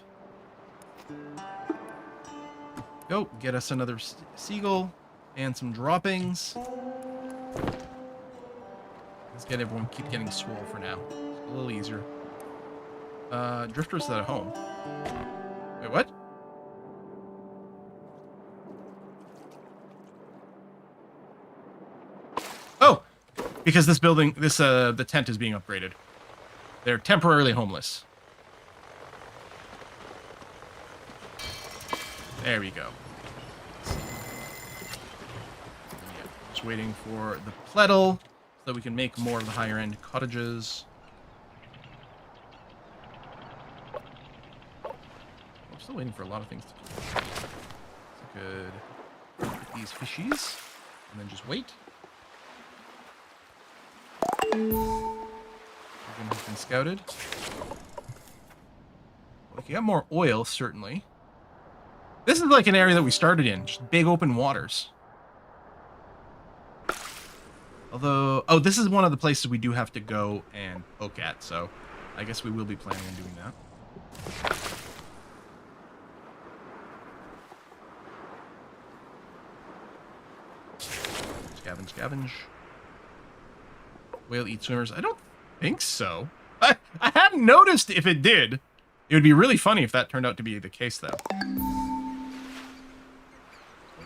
Go, get us another seagull and some droppings. Let's get everyone keep getting swole for now. It's a little easier. Drifter's at home. Wait, what? Oh! Because this building, the tent is being upgraded. They're temporarily homeless. There we go. Yeah, just waiting for the plettle so that we can make more of the higher end cottages. I'm still waiting for a lot of things to do. So I could get these fishies and then just wait. Everything has been scouted. We can get more oil, certainly. This is like an area that we started in, just big open waters. Although, oh, this is one of the places we do have to go and poke at, so I guess we will be planning on doing that. Scavenge, scavenge. Whale eat swimmers? I don't think so. I hadn't noticed if it did. It would be really funny if that turned out to be the case, though.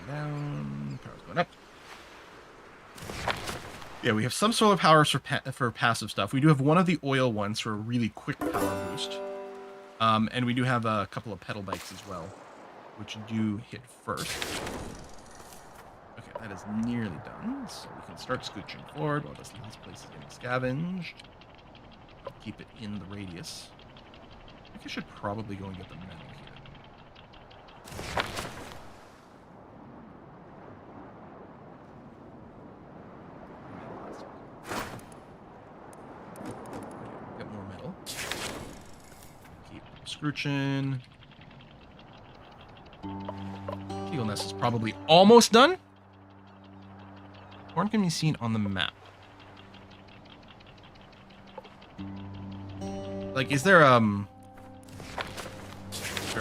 Down, power's going up. Yeah, we have some solar power for passive stuff. We do have one of the oil ones for a really quick power boost. And we do have a couple of pedal bikes as well, which do hit first. Okay, that is nearly done, so we can start scooching forward while this last place is getting scavenged. Keep it in the radius. I think I should probably go and get the metal here. Get more metal. Keep scrooching. Eagle nest is probably almost done. Horn can be seen on the map. Like, is there a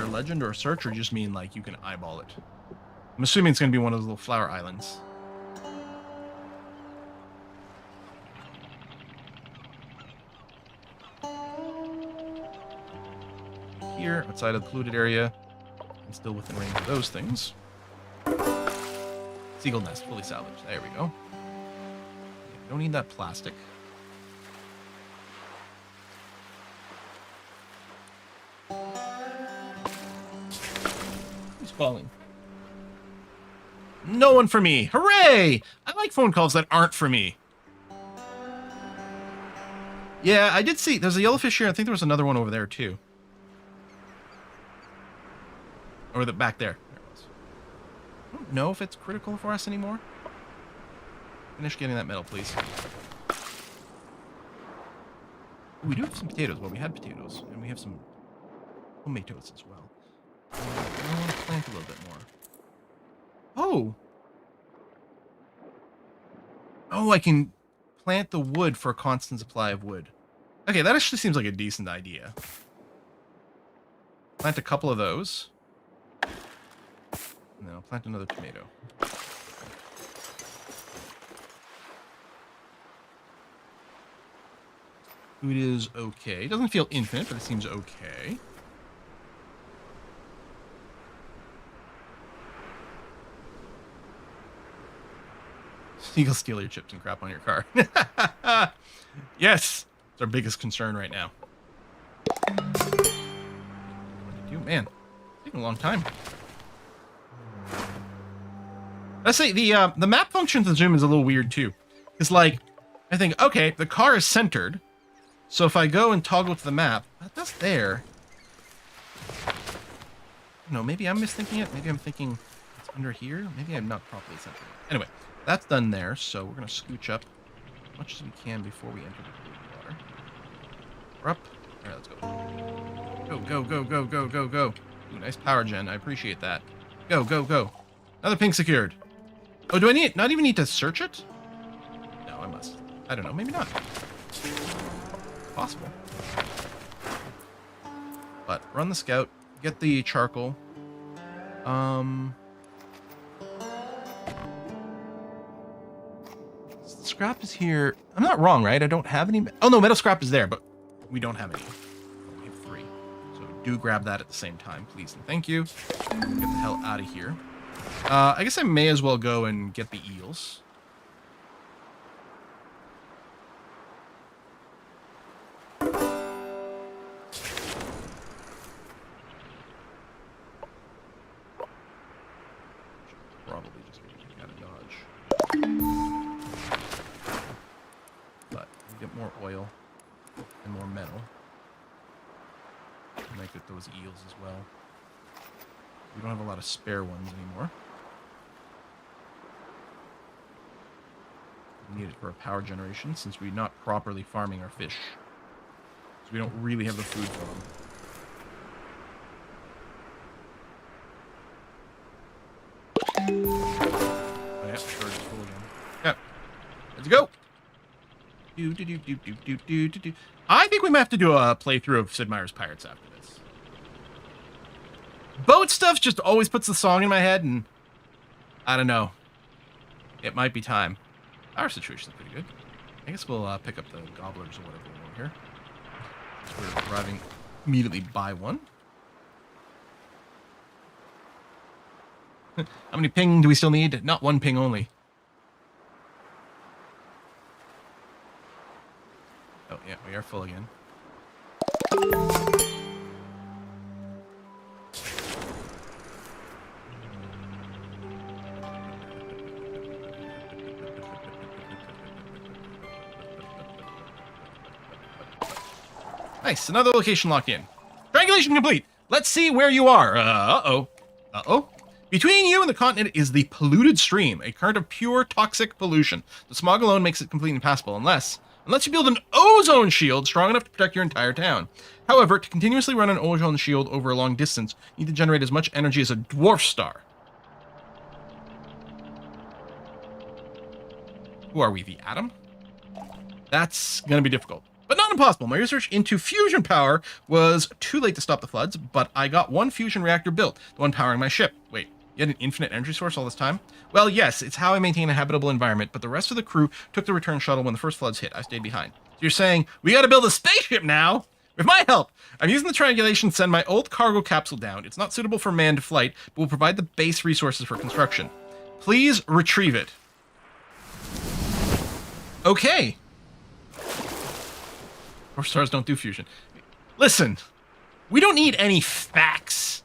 legend or a search, or just mean like you can eyeball it? I'm assuming it's gonna be one of those little flower islands. Here, outside of the polluted area, and still within range of those things. Seagull nest, fully salvaged. There we go. Don't need that plastic. Who's calling? No one for me. Hooray! I like phone calls that aren't for me. Yeah, I did see. There's a yellowfish here. I think there was another one over there, too. Or back there. There it was. I don't know if it's critical for us anymore. Finish getting that metal, please. Ooh, we do have some potatoes. Well, we had potatoes. And we have some tomatoes as well. I want to plant a little bit more. Oh! Oh, I can plant the wood for a constant supply of wood. Okay, that actually seems like a decent idea. Plant a couple of those. And then I'll plant another tomato. Food is okay. It doesn't feel infinite, but it seems okay. Eagles steal your chips and crap on your car. Yes! It's our biggest concern right now. Man, it's taking a long time. Let's say the map functions in Zoom is a little weird too. It's like, I think, okay, the car is centered. So if I go and toggle to the map, that's there. No, maybe I'm misthinking it. Maybe I'm thinking it's under here. Maybe I'm not properly centered. Anyway, that's done there. So we're going to scooch up as much as we can before we enter the blue water. We're up. All right, let's go. Go, go, go, go, go, go, go. Ooh, nice power gen. I appreciate that. Go, go, go. Another ping secured. Oh, do I not even need to search it? No, I must. I don't know. Maybe not. Possible. But run the scout. Get the charcoal. Scrap is here. I'm not wrong, right? I don't have any. Oh, no, metal scrap is there, but we don't have any. We have 3. So do grab that at the same time, please and thank you. Get the hell out of here. I guess I may as well go and get the eels. Probably just out of dodge. But we'll get more oil and more metal. I might get those eels as well. We don't have a lot of spare ones anymore. We need it for a power generation since we're not properly farming our fish. So we don't really have the food for them. Oh yeah, storage is full again. Yeah. Let's go! Do. I think we might have to do a playthrough of Sid Meier's Pirates after this. Boat stuff just always puts the song in my head, and I don't know. It might be time. Our situation's pretty good. I guess we'll pick up the gobblers or whatever we want here. We're arriving immediately by one. How many ping do we still need? Not 1 ping only. Oh, yeah, we are full again. Nice, another location locked in. Triangulation complete. Let's see where you are. Uh-oh. Between you and the continent is the polluted stream, a current of pure toxic pollution. The smog alone makes it completely impassable, unless you build an ozone shield strong enough to protect your entire town. However, to continuously run an ozone shield over a long distance, you need to generate as much energy as a dwarf star. Who are we, the atom? That's gonna be difficult. But not impossible. My research into fusion power was too late to stop the floods, but I got 1 fusion reactor built, the one powering my ship. Wait, you had an infinite energy source all this time? Well, yes, it's how I maintain a habitable environment, but the rest of the crew took the return shuttle when the first floods hit. I stayed behind. So you're saying, we gotta build a spaceship now? With my help! I'm using the triangulation to send my old cargo capsule down. It's not suitable for manned flight, but will provide the base resources for construction. Please retrieve it. Okay. Or stars don't do fusion. Listen, we don't need any facts.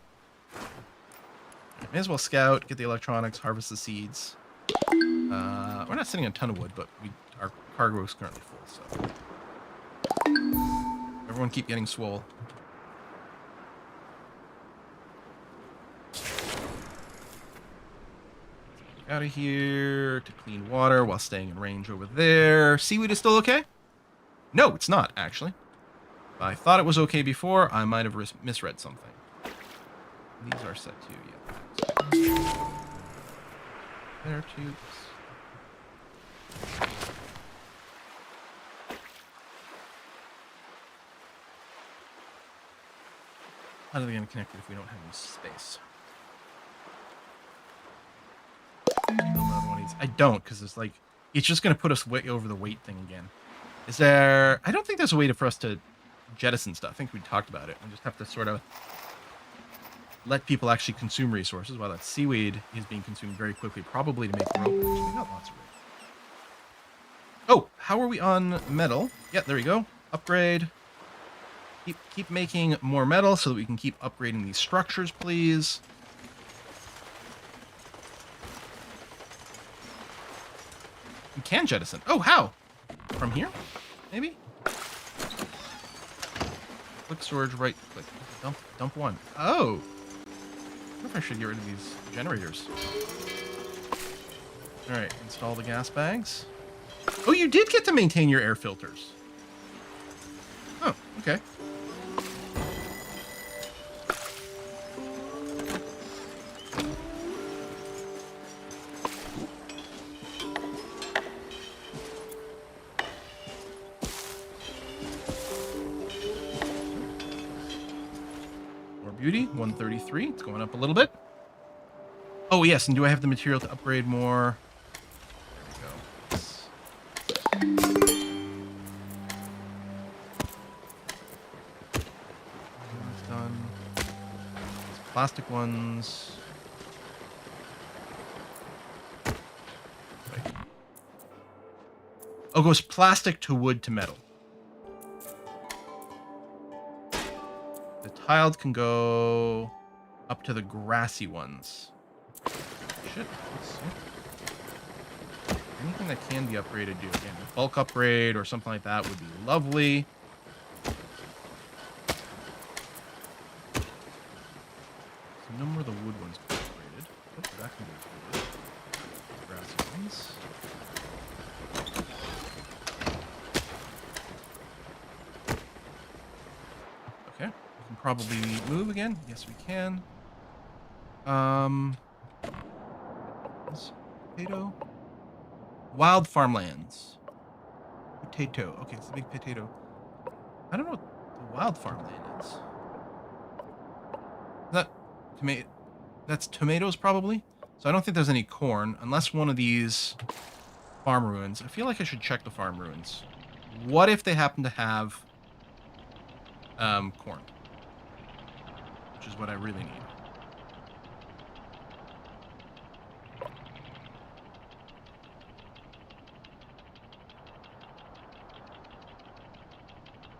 May as well scout, get the electronics, harvest the seeds. We're not sending a ton of wood, but our cargo is currently full, so. Everyone keep getting swole. Out of here to clean water while staying in range over there. Seaweed is still okay? No, it's not, actually. If I thought it was okay before, I might have misread something. These are set to, yeah. There, tubes. How are they going to connect it if we don't have any space? Another one of these. I don't, because it's like, it's just going to put us way over the weight thing again. Is there... I don't think there's a way for us to jettison stuff. I think we talked about it. We just have to sort of let people actually consume resources while that seaweed is being consumed very quickly, probably to make rope. We got lots of rope. Oh, how are we on metal? Yeah, there we go. Upgrade. Keep making more metal so that we can keep upgrading these structures, please. We can jettison. Oh, how? From here? Maybe? Click storage, right click. Dump one. Oh! I wonder if I should get rid of these generators. Alright, install the gas bags. Oh, you did get to maintain your air filters. Oh, okay. Beauty, 133. It's going up a little bit. Oh, yes, and do I have the material to upgrade more? There we go. That's done. These plastic ones. Wait. Oh, it goes plastic to wood to metal. Tiled can go up to the grassy ones. Shit. Let's see. Anything that can be upgraded, do again. A bulk upgrade or something like that would be lovely. So no more of the wood ones can be upgraded. Oops, that can be upgraded. Grassy ones. Probably move again. Yes, we can. Potato. Wild farmlands. Potato. Okay, it's a big potato. I don't know what the wild farmland is. Is that tomato? That's tomatoes, probably. So I don't think there's any corn, unless one of these farm ruins. I feel like I should check the farm ruins. What if they happen to have corn? Which is what I really need.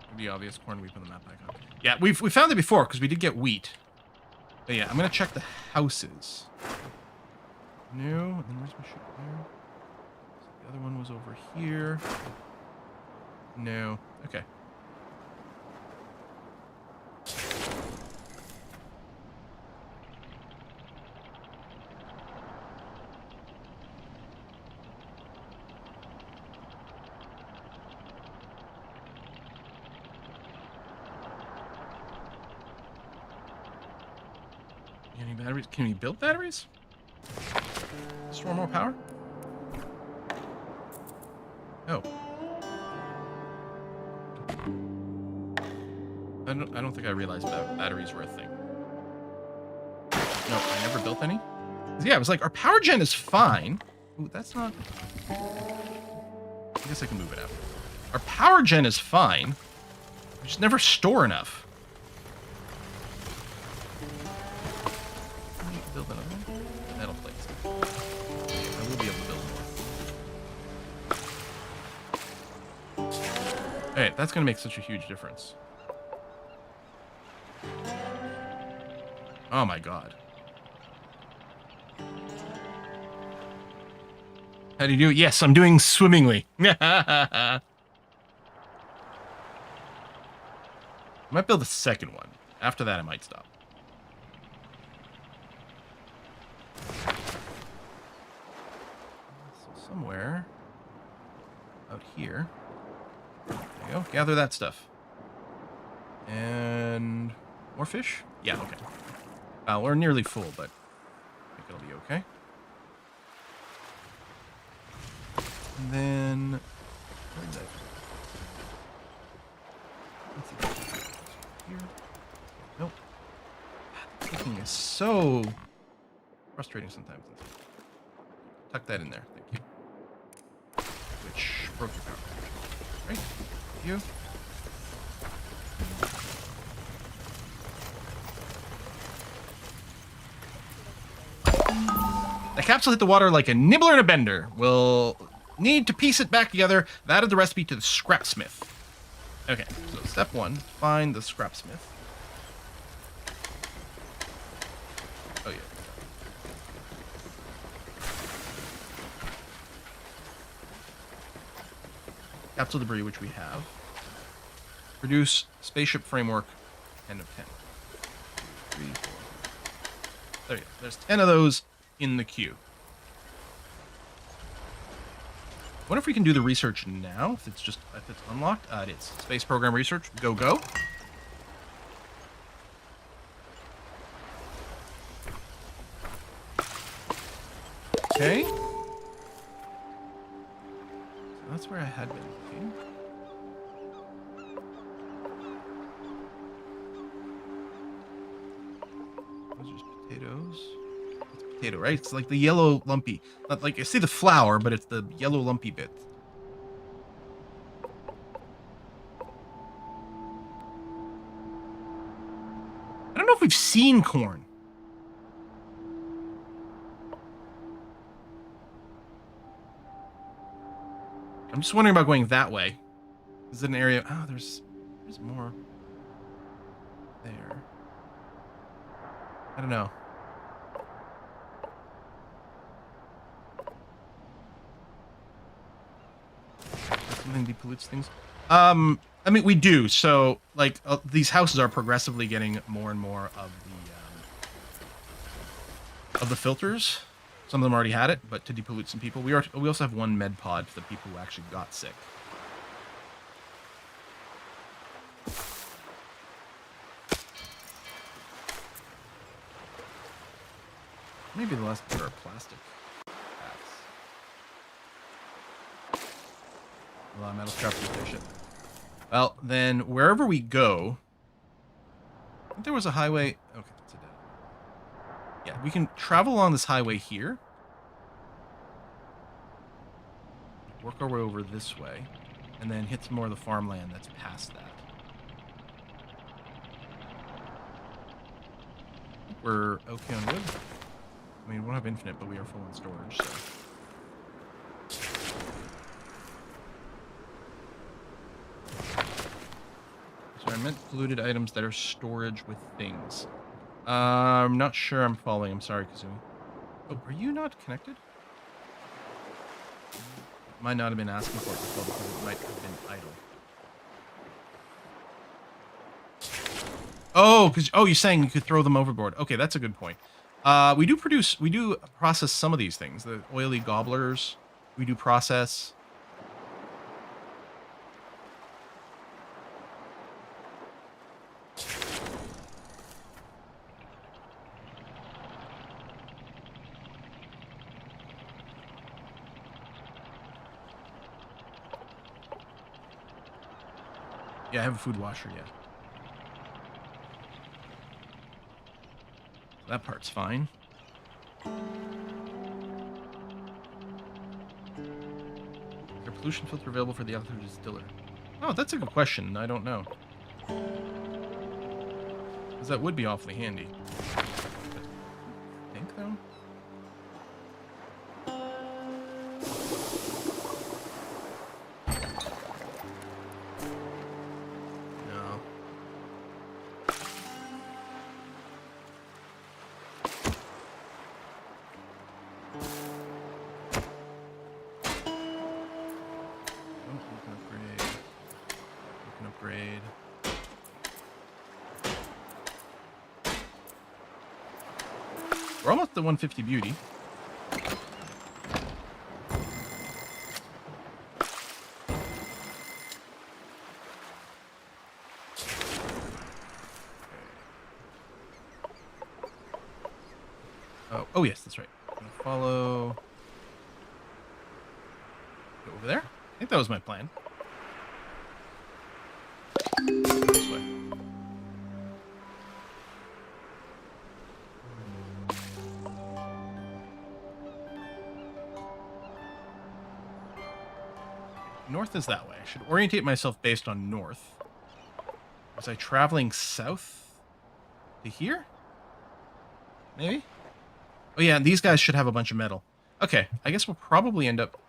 Pretty obvious corn. We put the map back on. Yeah, we found it before because we did get wheat. But yeah, I'm gonna check the houses. No, and then where's my ship there? The other one was over here. No. Okay. Any batteries? Can we build batteries? Store more power? Oh. I don't think I realized batteries were a thing. No, I never built any. Yeah, I was like, our power gen is fine. Ooh, that's not... I guess I can move it out. Our power gen is fine. We just never store enough. Build another one? Metal plates. I will be able to build more. Hey, that's going to make such a huge difference. Oh my god. How do you do it? Yes, I'm doing swimmingly. I might build a second one. After that, I might stop. So somewhere out here. There you go. Gather that stuff. And more fish? Yeah, okay. We're nearly full, but I think it'll be okay. And then where did I let's see. Here. Nope. Cooking is so frustrating sometimes. Tuck that in there. Thank you. Which broke your power. Right. Thank you. The capsule hit the water like a nibbler and a bender. We'll need to piece it back together. I've added the recipe to the scrapsmith. Okay, so step one, find the scrapsmith. Oh yeah. Capsule debris, which we have. Produce spaceship framework, 10 of 10. 3, 4. There you go. There's 10 of those in the queue. Wonder if we can do the research now, if it's unlocked. It is. Space program research. Go, go. Okay. So that's where I had been looking. Those are just potatoes. It's potato, right? It's like the yellow lumpy. Not like I see the flour, but it's the yellow lumpy bit. I don't know if we've seen corn. I'm just wondering about going that way. Is it an area? Oh, there's more there. I don't know. Something depollutes things. I mean, we do. So, like, these houses are progressively getting more and more of the filters. Some of them already had it, but to depollute some people, we also have one med pod for the people who actually got sick. Maybe the last pair are plastic packs. Well, metal scraps is their shit. Well, then wherever we go, I think there was a highway. Okay, it's a dead. Yeah, we can travel along this highway here. Work our way over this way, and then hit some more of the farmland that's past that. We're okay on wood. I mean, we won't have infinite, but we are full in storage, so. So I meant polluted items that are storage with things. I'm not sure I'm following. I'm sorry, Kazumi. Oh, are you not connected? Might not have been asking for it before because it might have been idle. Oh, you're saying you could throw them overboard. Okay, that's a good point. We do process some of these things. The oily gobblers, we do process. Yeah, I have a food washer, yeah. That part's fine. Is there a pollution filter available for the other distiller? Oh, that's a good question. I don't know. Because that would be awfully handy. I think, though? We're almost at 150 beauty. Oh yes, that's right. I'm gonna follow. Go over there. I think that was my plan. This way. North is that way. I should orientate myself based on north. Was I traveling south to here? Maybe? Oh yeah, these guys should have a bunch of metal. Okay, I guess we'll probably end up...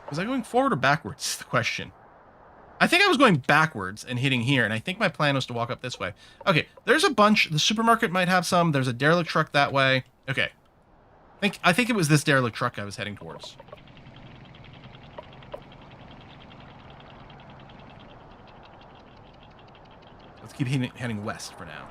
Was I going forward or backwards is the question. I think I was going backwards and hitting here, and I think my plan was to walk up this way. Okay, there's a bunch. The supermarket might have some. There's a derelict truck that way. Okay. I think it was this derelict truck I was heading towards. Let's keep heading west for now.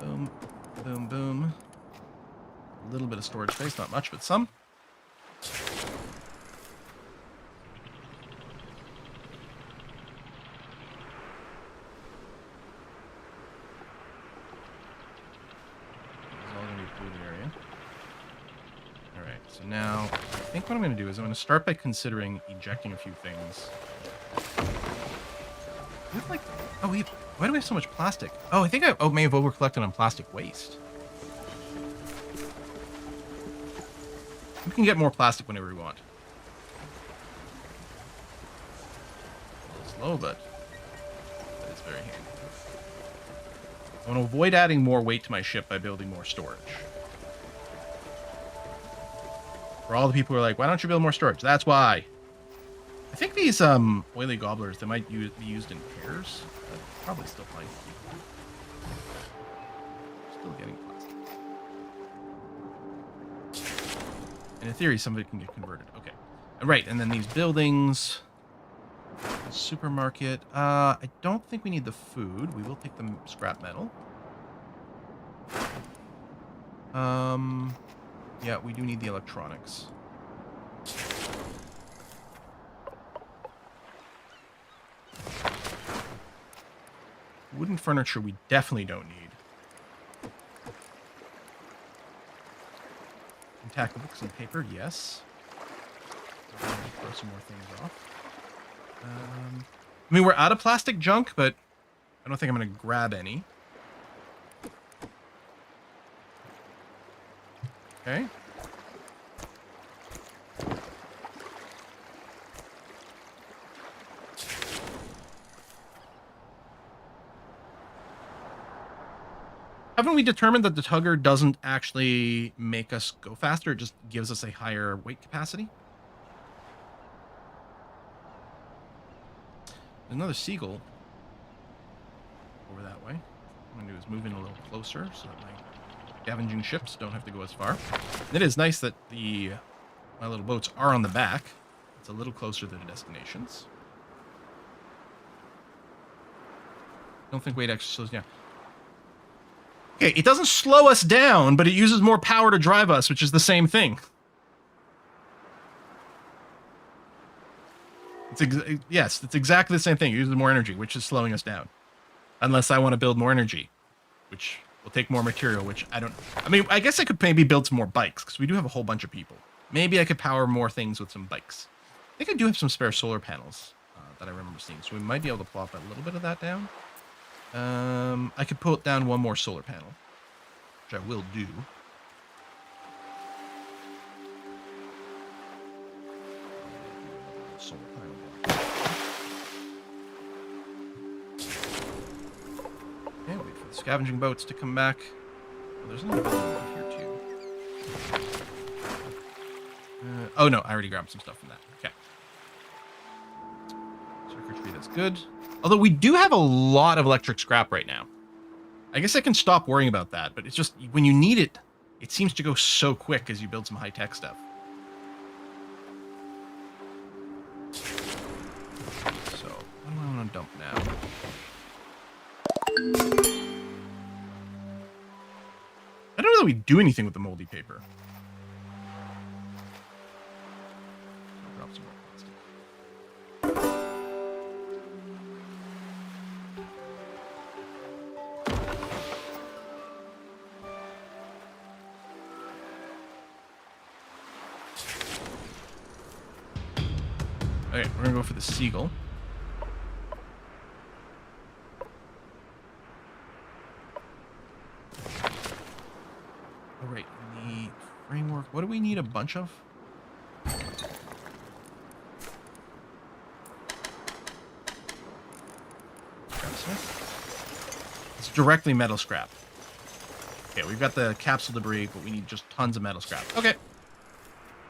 Boom, boom, boom. A little bit of storage space, not much, but some. So now, I think what I'm going to do is I'm going to start by considering ejecting a few things. Oh, why do we have so much plastic? Oh, I think I may have over-collected on plastic waste. We can get more plastic whenever we want. A little slow, but that is very handy. I want to avoid adding more weight to my ship by building more storage. For all the people who are like, why don't you build more storage? That's why. I think these oily gobblers, they might be used in pairs. But probably still fine. Still getting plastic. And in theory, some of it can get converted. Okay. Right, and then these buildings. The supermarket. I don't think we need the food. We will take the scrap metal. Yeah, we do need the electronics. Wooden furniture we definitely don't need. Intact books and paper, yes. Throw some more things off. I mean, we're out of plastic junk, but I don't think I'm going to grab any. Okay. Haven't we determined that the tugger doesn't actually make us go faster? It just gives us a higher weight capacity? There's another seagull over that way. What I'm going to do is move in a little closer so that my scavenging ships don't have to go as far. And it is nice that my little boats are on the back. It's a little closer to the destinations. Don't think weight actually slows down. Okay, it doesn't slow us down, but it uses more power to drive us, which is the same thing. Yes, it's exactly the same thing. It uses more energy, which is slowing us down. Unless I want to build more energy, which will take more material, which I don't... I mean, I guess I could maybe build some more bikes, because we do have a whole bunch of people. Maybe I could power more things with some bikes. I think I do have some spare solar panels that I remember seeing, so we might be able to plop a little bit of that down. I could put down one more solar panel, which I will do. Solar panel. Okay, wait for the scavenging boats to come back. Oh, there's another building over here too. Oh no, I already grabbed some stuff from that. Okay. Circuitry, that's good. Although we do have a lot of electric scrap right now. I guess I can stop worrying about that, but it's just when you need it, it seems to go so quick as you build some high-tech stuff. So, what do I want to dump now? I don't know that we do anything with the moldy paper. Drop some more plastic. Okay, we're gonna go for the seagull. All right, the framework. What do we need a bunch of? It's directly metal scrap. Okay, we've got the capsule debris, but we need just tons of metal scrap. Okay.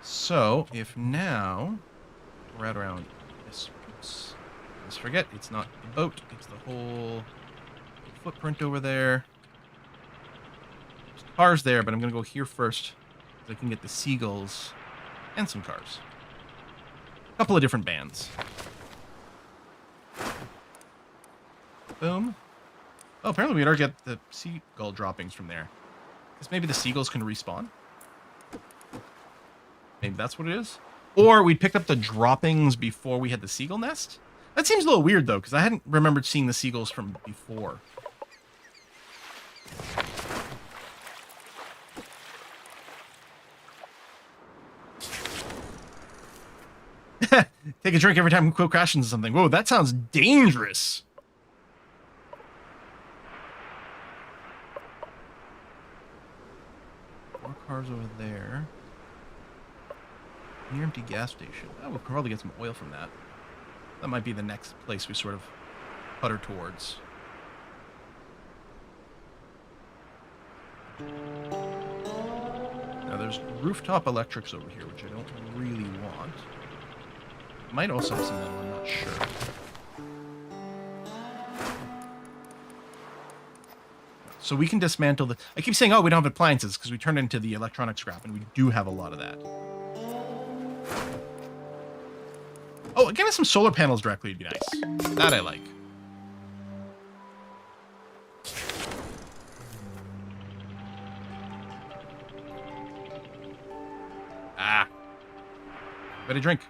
So, if now we're at around this, let's forget, it's not the boat, it's the whole footprint over there. There's cars there, but I'm going to go here first, so I can get the seagulls and some cars. A couple of different bands. Boom. Oh, apparently we'd already get the seagull droppings from there. Guess maybe the seagulls can respawn? Maybe that's what it is? Or we picked up the droppings before we had the seagull nest? That seems a little weird, though, because I hadn't remembered seeing the seagulls from before. Take a drink every time Quill crashes into something. Whoa, that sounds dangerous. More cars over there. Near empty gas station. Oh, we'll probably get some oil from that. That might be the next place we sort of putter towards. Now there's rooftop electrics over here, which I don't really want. Might also have some metal, I'm not sure. So we can dismantle the... I keep saying, oh, we don't have appliances, because we turned into the electronic scrap, and we do have a lot of that. Oh, getting some solar panels directly would be nice. That I like. Ah. Better drink.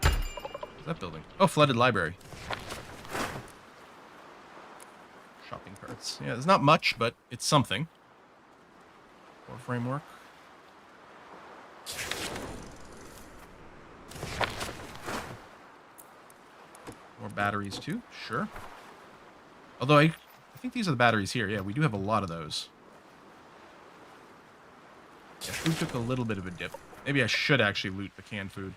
What's that building? Oh, flooded library. Shopping carts. Yeah, there's not much, but it's something. Or framework. More batteries too, sure. Although I think these are the batteries here. Yeah, we do have a lot of those. Yeah, food took a little bit of a dip. Maybe I should actually loot the canned food.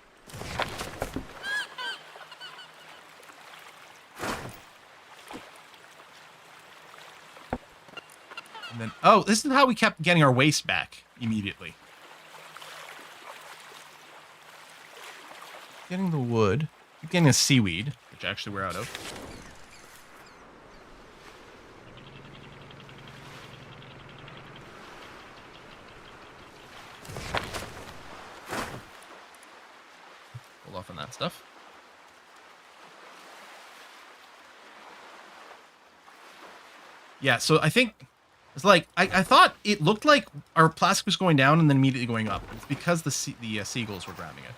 And then, oh, this is how we kept getting our waste back immediately. Getting the wood. Keep getting the seaweed, which actually we're out of. Hold off on that stuff. Yeah, so I think it's like I thought it looked like our plastic was going down and then immediately going up. It's because the seagulls were grabbing it.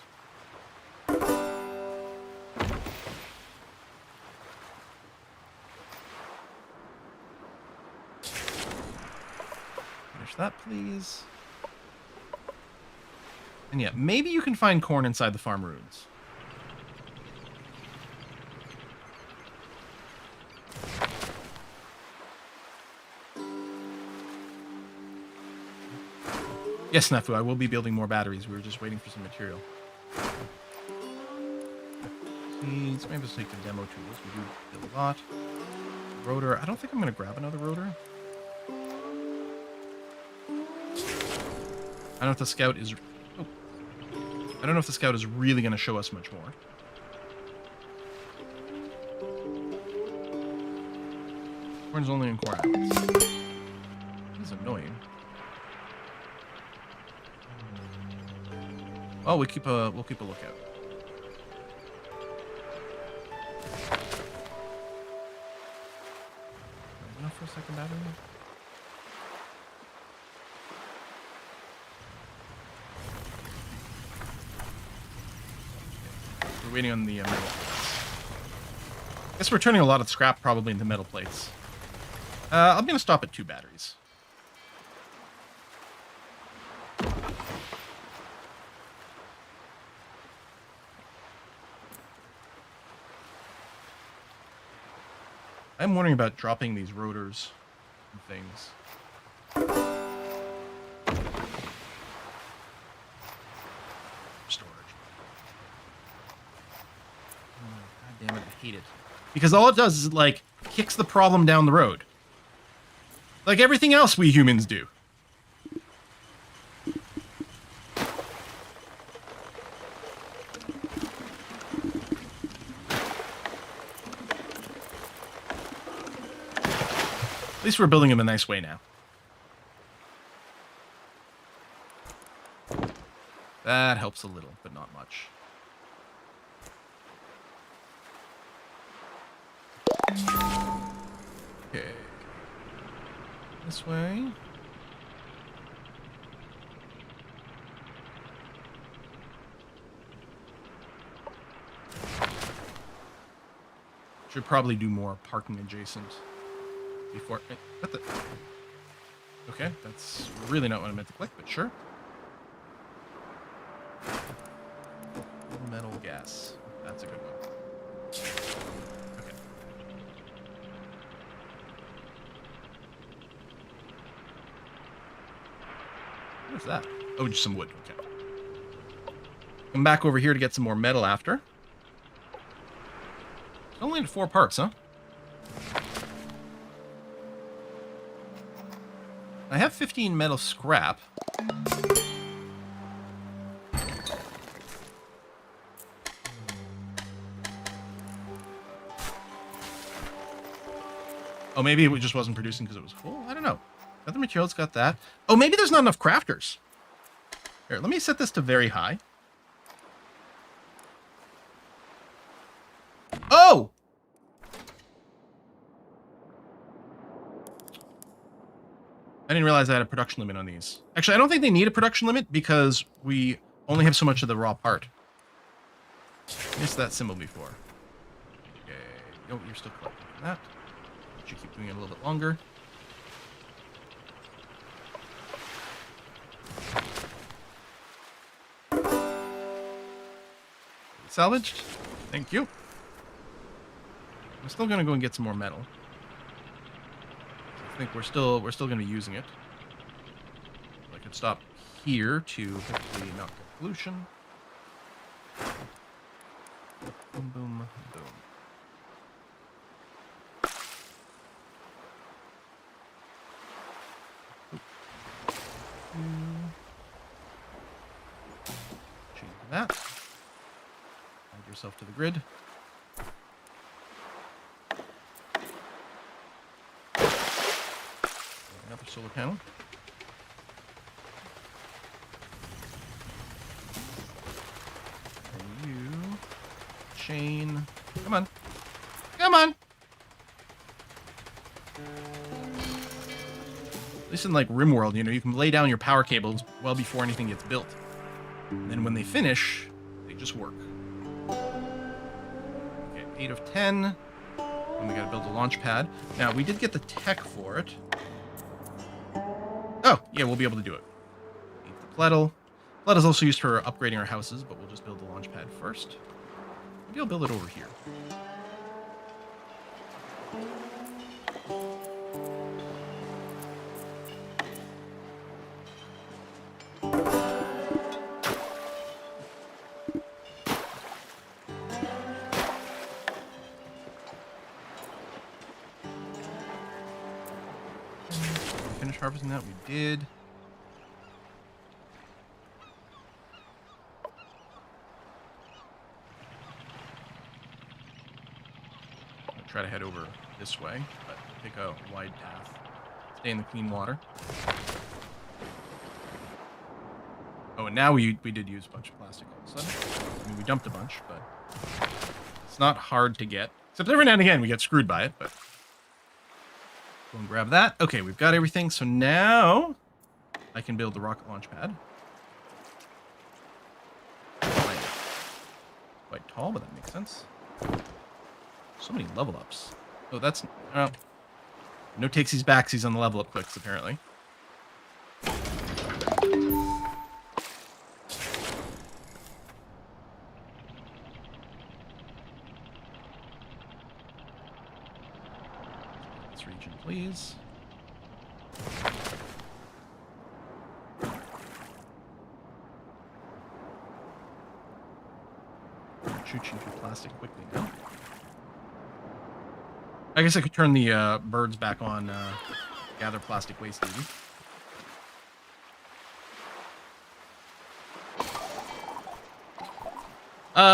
Finish that, please. And yeah, maybe you can find corn inside the farm ruins. Yes, Snafu, I will be building more batteries. We were just waiting for some material. Seeds. Maybe let's take the demo tools. We do build a lot. Rotor. I don't think I'm going to grab another rotor. I don't know if the scout is... Oh. I don't know if the scout is really going to show us much more. Corn's only in corn outlets. This is annoying. Oh, we'll keep a lookout. Enough for a second battery? We're waiting on the metal plates. Guess we're turning a lot of scrap probably into metal plates. I'm gonna stop at 2 batteries. I'm wondering about dropping these rotors and things. Storage. Oh, God damn it, I hate it. Because all it does is it, like, kicks the problem down the road. Like everything else we humans do. At least we're building them a nice way now. That helps a little, but not much. Okay. This way. Should probably do more parking adjacent. Before, what the? Okay, that's really not what I meant to click, but sure. Metal gas. That's a good one. Okay. What's that? Oh, just some wood. Okay. Come back over here to get some more metal after. It's only in 4 parts, huh? I have 15 metal scrap. Oh, maybe it just wasn't producing because it was full? I don't know. Other materials got that. Oh, maybe there's not enough crafters. Here, let me set this to very high. Oh! I didn't realize I had a production limit on these. Actually, I don't think they need a production limit because we only have so much of the raw part. Missed that symbol before. Okay. Oh, you're still collecting that. Let you keep doing it a little bit longer. Salvaged. Thank you. I'm still gonna go and get some more metal. I think we're still going to be using it. I could stop here to hopefully not get pollution. Boom, boom, boom. Change that. Add yourself to the grid. Another solar panel. And you chain. Come on. Come on. At least in like RimWorld, you know, you can lay down your power cables well before anything gets built. And then when they finish, they just work. Okay, 8 of 10. And we gotta build a launch pad. Now, we did get the tech for it. Oh, yeah, we'll be able to do it. Need the Plettle. Plettle is also used for upgrading our houses, but we'll just build the launch pad first. Maybe I'll build it over here. Finish harvesting that? We did. I'll try to head over this way, but take a wide path. Stay in the clean water. Oh, and now we did use a bunch of plastic all of a sudden. I mean, we dumped a bunch, but it's not hard to get. Except every now and again we get screwed by it, but... Go and grab that. Okay, we've got everything. So now I can build the rocket launch pad. Quite tall, but that makes sense. So many level ups. Oh, that's... no takesies backsies on the level up clicks, apparently. This region, please. Shooting through plastic quickly now. I guess I could turn the birds back on, gather plastic waste even.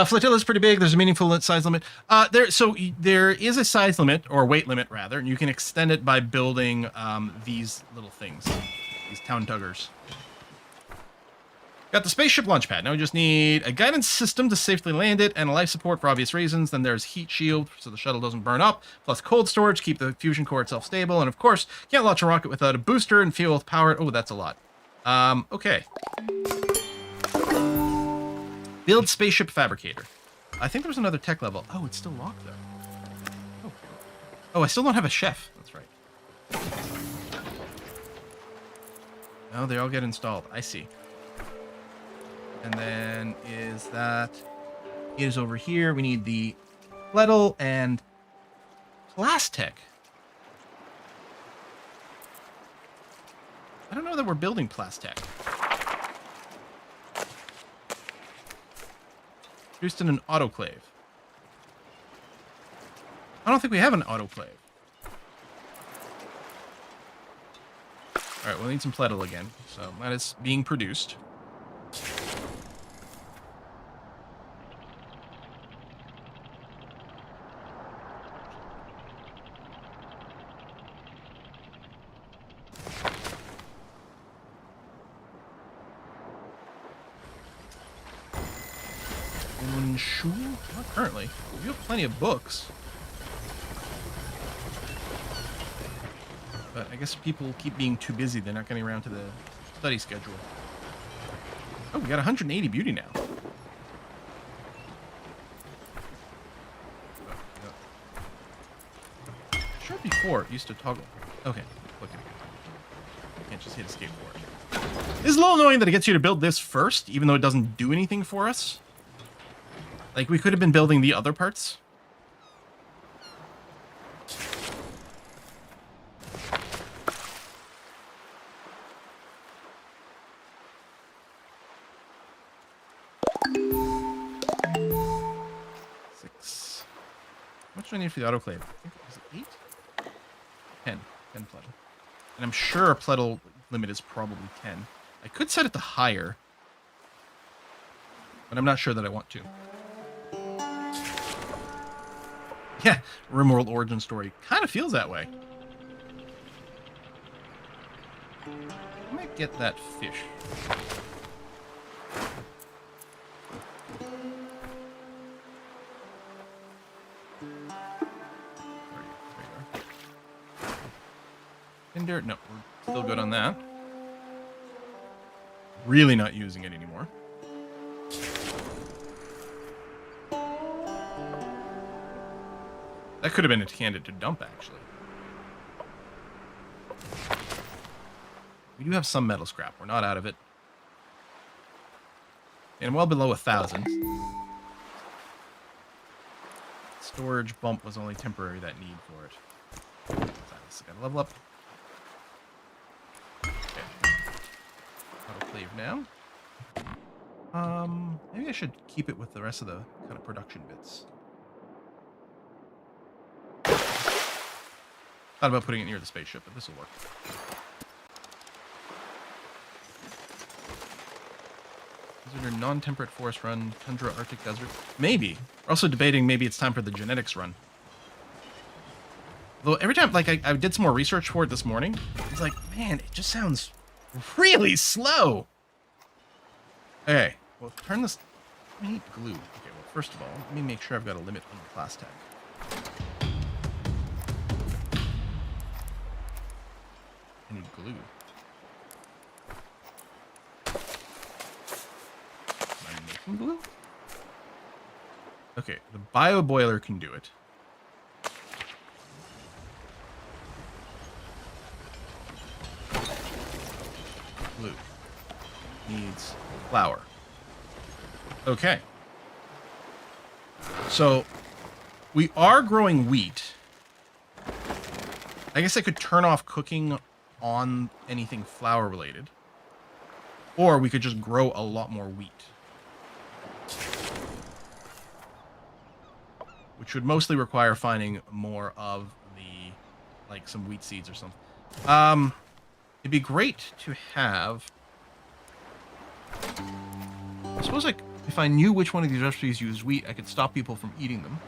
Flotilla is pretty big. There's a meaningful size limit. There is a size limit, or weight limit rather, and you can extend it by building these little things, these town tuggers. Got the spaceship launch pad. Now we just need a guidance system to safely land it and a life support for obvious reasons. Then there's heat shield so the shuttle doesn't burn up, plus cold storage, keep the fusion core itself stable. And of course, can't launch a rocket without a booster and fuel power. Oh, that's a lot. Okay. Build spaceship fabricator. I think there was another tech level. Oh, it's still locked though. Oh, I still don't have a chef. That's right. No, they all get installed. I see. And then is over here. We need the metal and plastic. I don't know that we're building plastic. Produced in an autoclave. I don't think we have an autoclave. Alright, we'll need some pletal again. So that is being produced. Not currently. We have plenty of books. But I guess people keep being too busy. They're not getting around to the study schedule. Oh, we got 180 beauty now. Sure, before it used to toggle. Okay, look at it. Can't just hit escape for it. It's a little annoying that it gets you to build this first, even though it doesn't do anything for us. Like, we could have been building the other parts. Six. How much do I need for the autoclave? I think it was 8? 10. 10 pletal. And I'm sure our pletal limit is probably 10. I could set it to higher. But I'm not sure that I want to. Yeah, RimWorld origin story. Kind of feels that way. I might get that fish. There you are. Tinder? No, we're still good on that. Really not using it anymore. That could have been a candidate to dump, actually. We do have some metal scrap. We're not out of it. And well below 1,000. Storage bump was only temporary, that need for it. Nice. Gotta level up. Okay. Autoclave now. Maybe I should keep it with the rest of the kind of production bits. Thought about putting it near the spaceship, but this will work. Is it a non-temperate forest run, tundra, Arctic desert? Maybe. We're also debating maybe it's time for the genetics run. Though every time, like, I did some more research for it this morning, it's like, man, it just sounds really slow. Okay, well, turn this. I need glue. Okay, well, first of all, let me make sure I've got a limit on the class tag. I need glue. Am I making glue? Okay, the bio boiler can do it. Glue needs flour. Okay. So we are growing wheat. I guess I could turn off cooking on anything flour related. Or we could just grow a lot more wheat. Which would mostly require finding more of the, like, some wheat seeds or something. It'd be great to have... I suppose, like, if I knew which one of these recipes used wheat, I could stop people from eating them.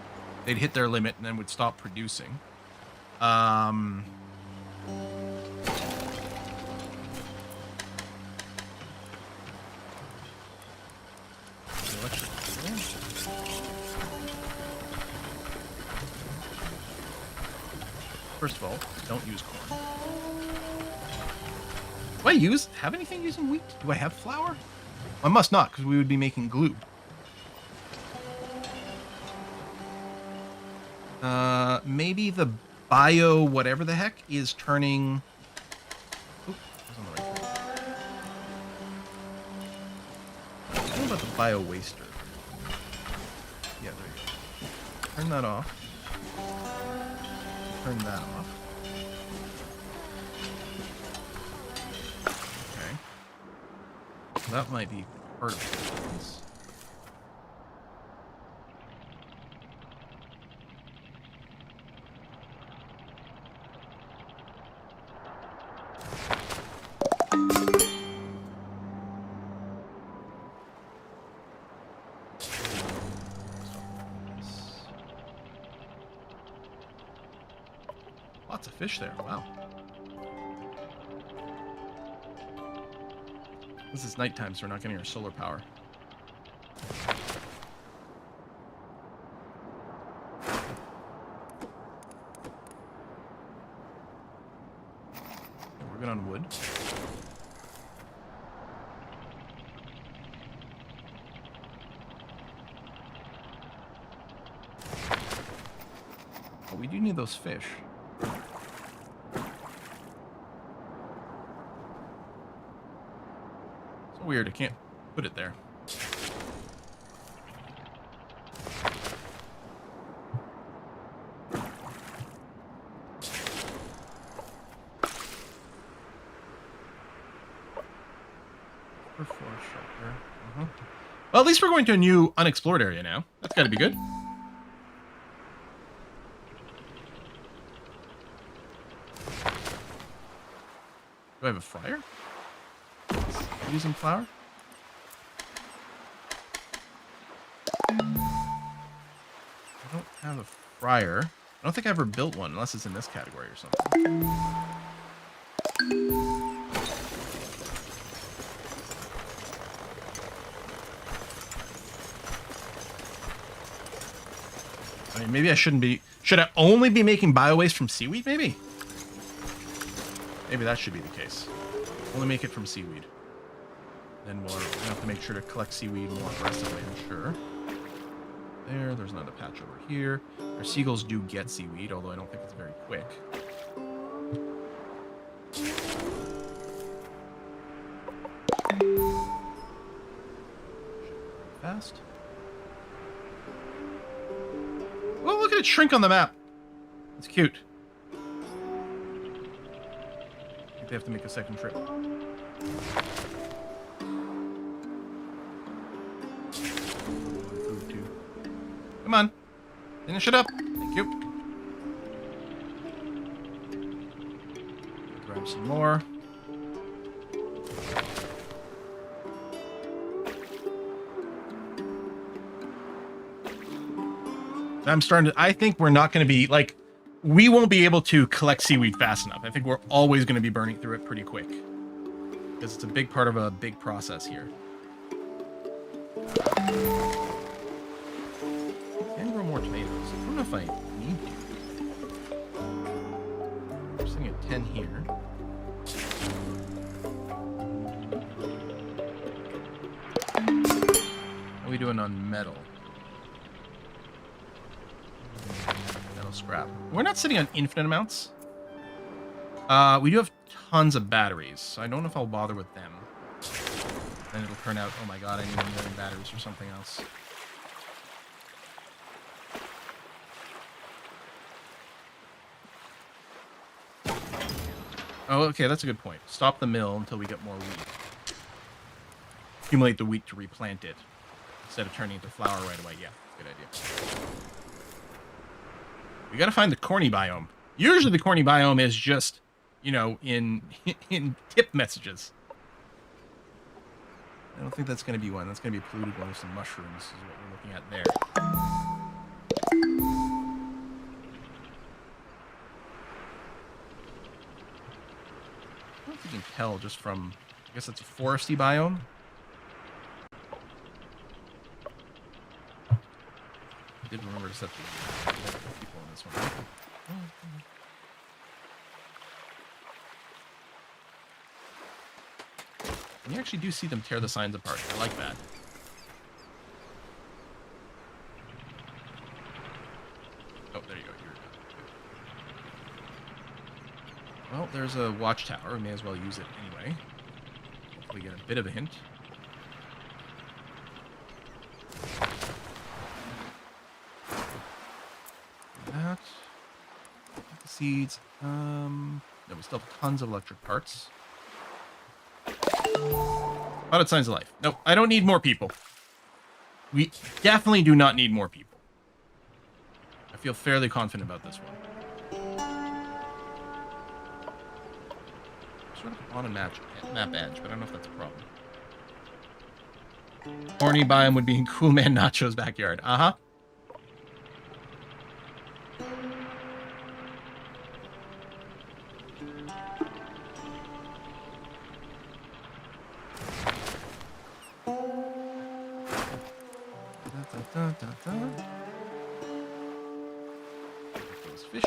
They'd hit their limit and then would stop producing. First of all, don't use corn. Do I have anything using wheat? Do I have flour? I must not, because we would be making glue. Maybe the bio whatever the heck is turning... Oop, I was on the right track. I don't know about the bio waster. Yeah, there you go. Turn that off. Turn that off. Okay. So that might be part of this. Lots of fish there. Wow. This is nighttime, so we're not getting our solar power. We're good on wood. But we do need those fish. Weird, I can't put it there. Well, at least we're going to a new unexplored area now. That's got to be good. Do I have a fryer? Using flour? I don't have a fryer. I don't think I ever built one unless it's in this category or something. I mean, maybe I shouldn't be... Should I only be making bio-waste from seaweed, maybe? Maybe that should be the case. Only make it from seaweed. Then we'll have to make sure to collect seaweed more aggressively, I'm sure. There's another patch over here. Our seagulls do get seaweed, although I don't think it's very quick. Fast. Oh, look at it shrink on the map. It's cute. I think they have to make a second trip. Come on. Finish it up. Thank you. Grab some more. I'm starting to... I think we're not going to be, like... we won't be able to collect seaweed fast enough. I think we're always going to be burning through it pretty quick. Because it's a big part of a big process here. Can grow more tomatoes. I don't know if I need to. I'm sitting at 10 here. How are we doing on metal? Metal scrap. We're not sitting on infinite amounts. We do have tons of batteries, so I don't know if I'll bother with them. Then it'll turn out, oh my god, I need a million batteries for something else. Oh, okay, that's a good point. Stop the mill until we get more wheat. Accumulate the wheat to replant it, instead of turning into flour right away. Yeah, good idea. We gotta find the corny biome. Usually the corny biome is just, you know, in tip messages. I don't think that's going to be one. That's going to be a polluted one with some mushrooms is what we're looking at there. I don't know if you can tell just from... I guess it's a foresty biome. I did remember to set the people in this one. You actually do see them tear the signs apart. I like that. Oh, there you go. You're good. Well, there's a watchtower. We may as well use it anyway. Hopefully get a bit of a hint. That. The seeds. No, we still have tons of electric parts. Spotted signs of life. No, I don't need more people. We definitely do not need more people. I feel fairly confident about this one. Sort of on a map edge, but I don't know if that's a problem. Horny biome would be in Cool Man Nacho's backyard. Uh-huh. Those fish.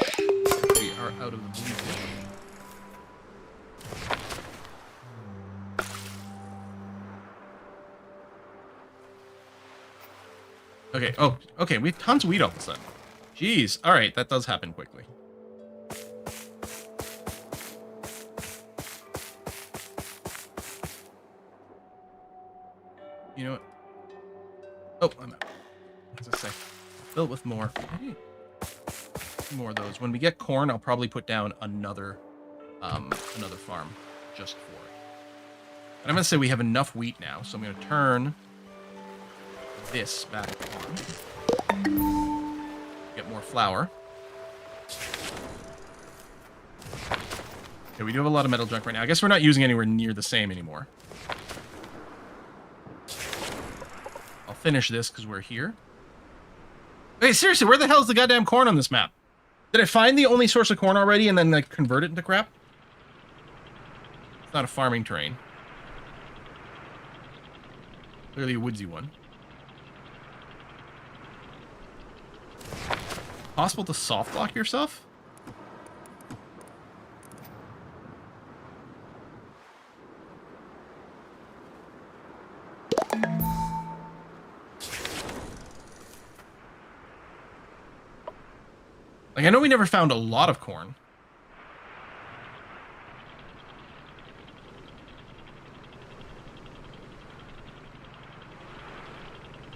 We are out of the blue fish. Okay, oh, okay, we have tons of wheat all of a sudden. Jeez, alright, that does happen quickly. You know what? Oh, I'm out. As I say, fill it with more. Hey. More of those. When we get corn, I'll probably put down another farm just for it. And I'm gonna say we have enough wheat now, so I'm gonna turn this back on. Get more flour. Okay, we do have a lot of metal junk right now. I guess we're not using anywhere near the same anymore. I'll finish this because we're here. Hey, seriously, where the hell is the goddamn corn on this map? Did I find the only source of corn already and then like convert it into crap? It's not a farming terrain. Clearly a woodsy one. Possible to soft lock yourself? Like, I know we never found a lot of corn.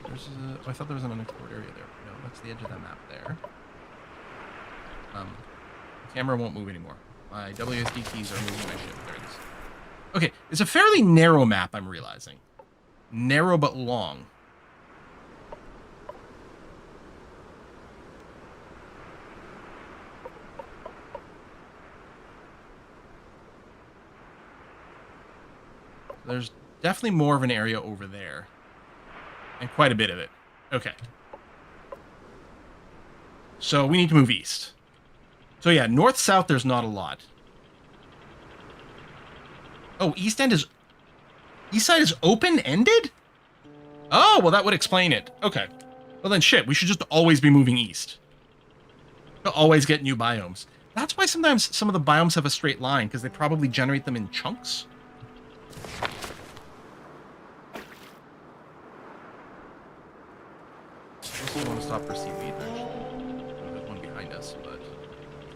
There's a... Oh, I thought there was an unexplored area there. No, that's the edge of that map there. The camera won't move anymore. My WSD keys are moving my shit. There it is. Okay, it's a fairly narrow map, I'm realizing. Narrow but long. There's definitely more of an area over there. And quite a bit of it. Okay. So we need to move east. So yeah, north-south, there's not a lot. Oh, East side is open-ended? Oh, well, that would explain it. Okay. Well, then shit, we should just always be moving east. To always get new biomes. That's why sometimes some of the biomes have a straight line, because they probably generate them in chunks. I also want to stop for seaweed, actually. There's one behind us, but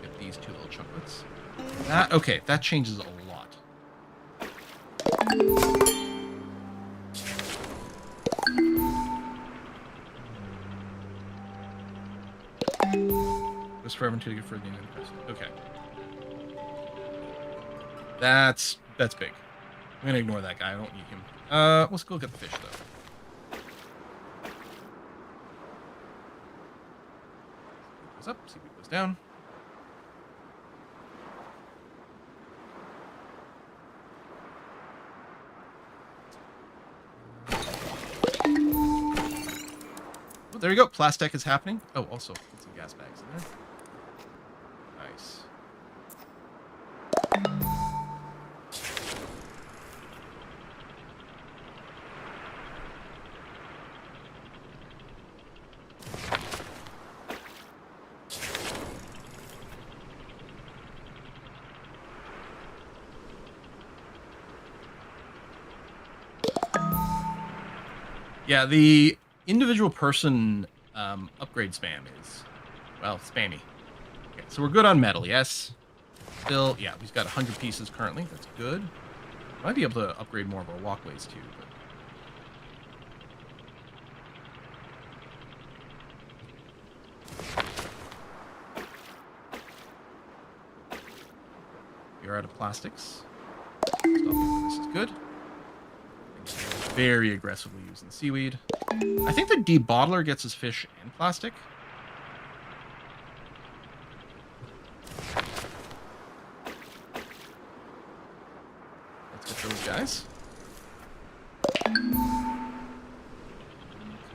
get these two little chunklets. Okay, that changes a lot. Was forever until you get further into the present. Okay. That's big. I'm gonna ignore that guy. I don't need him. Let's go get the fish though. Goes up, seaweed goes down. Oh, there you go. Plastic is happening. Oh, also put some gas bags in there. Nice. Yeah, the individual person upgrade spam is, well, spammy. Okay, so we're good on metal, yes? Still, yeah, we've got 100 pieces currently. That's good. Might be able to upgrade more of our walkways too, but... You're out of plastics. This is good. Very aggressively using seaweed. I think the debottler gets his fish and plastic. Let's get those guys. Come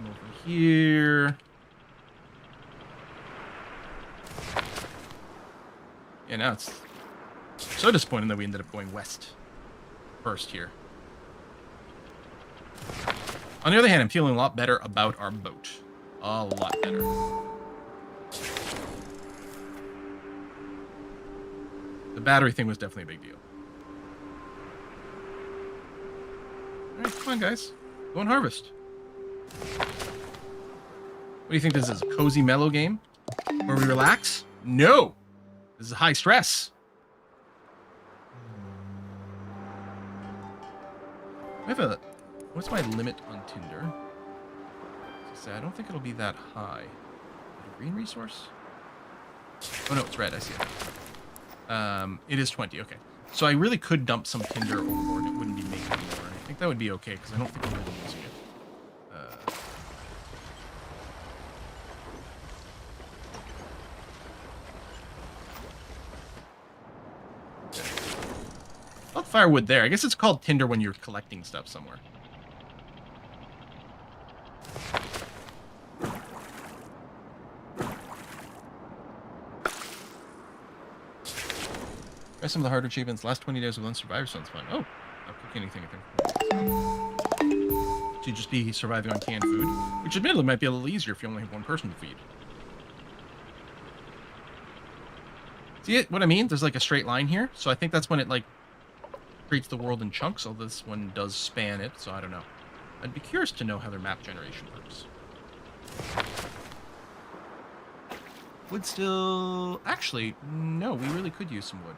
over here. Yeah, now it's so disappointing that we ended up going west first here. On the other hand, I'm feeling a lot better about our boat. A lot better. The battery thing was definitely a big deal. Alright, come on, guys. Go and harvest. What do you think this is? A cozy, mellow game? Where we relax? No! This is high stress. I have a... What's my limit on Tinder? I don't think it'll be that high. A green resource? Oh no, it's red. I see it. It is 20. Okay. So I really could dump some Tinder overboard. It wouldn't be making more. I think that would be okay because I don't think I'm really using it. I'll firewood there. I guess it's called Tinder when you're collecting stuff somewhere. Try some of the harder achievements. Last 20 days with unsurvivor sounds fun. Oh, not cooking anything, I think. To just be surviving on canned food, which admittedly might be a little easier if you only have one person to feed. See it? What I mean? There's like a straight line here, so I think that's when it like creates the world in chunks. So this one does span it, so I don't know. I'd be curious to know how their map generation works. Wood still... Actually, no, we really could use some wood.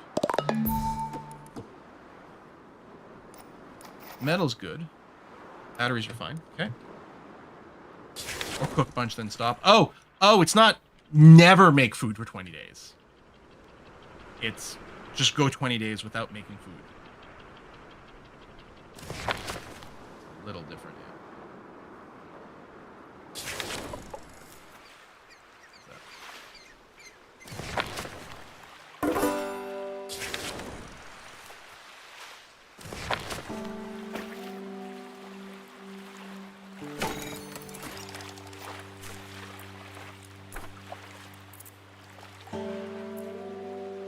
Metal's good. Batteries are fine. Okay. Or cook a bunch, then stop. Oh! Oh, it's not never make food for 20 days. It's just go 20 days without making food. It's a little different, yeah.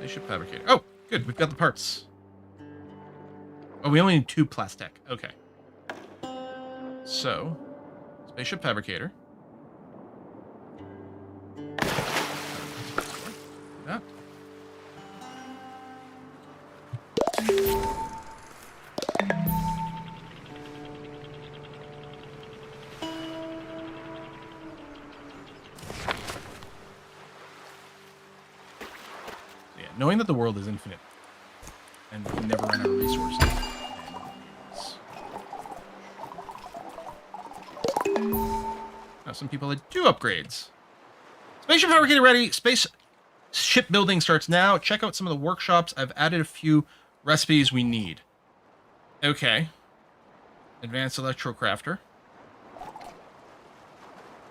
Spaceship fabricator. Oh, good. We've got the parts. Oh, we only need 2 plastic. Okay. So, spaceship fabricator. That. Yeah, knowing that the world is infinite and we can never run out of resources. Now, some people that do upgrades. Spaceship fabricator ready. Space ship building starts now. Check out some of the workshops. I've added a few recipes we need. Okay. Advanced electrocrafter.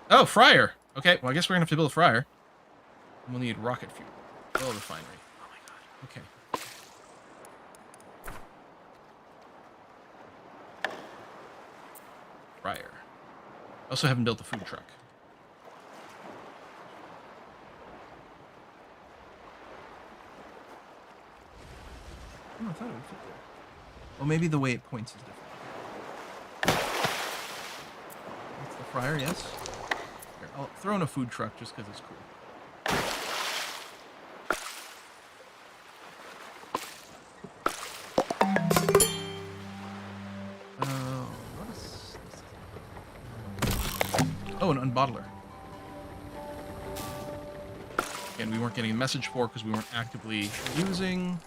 Oh, fryer. Okay, well, I guess we're going to have to build a fryer. And we'll need rocket fuel. Oil refinery. Oh, my God. Okay. Fryer. Also haven't built a food truck. Oh, I thought it would fit there. Well, maybe the way it points is different. That's the fryer, yes. Here, I'll throw in a food truck just because it's cool. What is this? Oh, an unbottler. Again, we weren't getting a message for because we weren't actively using.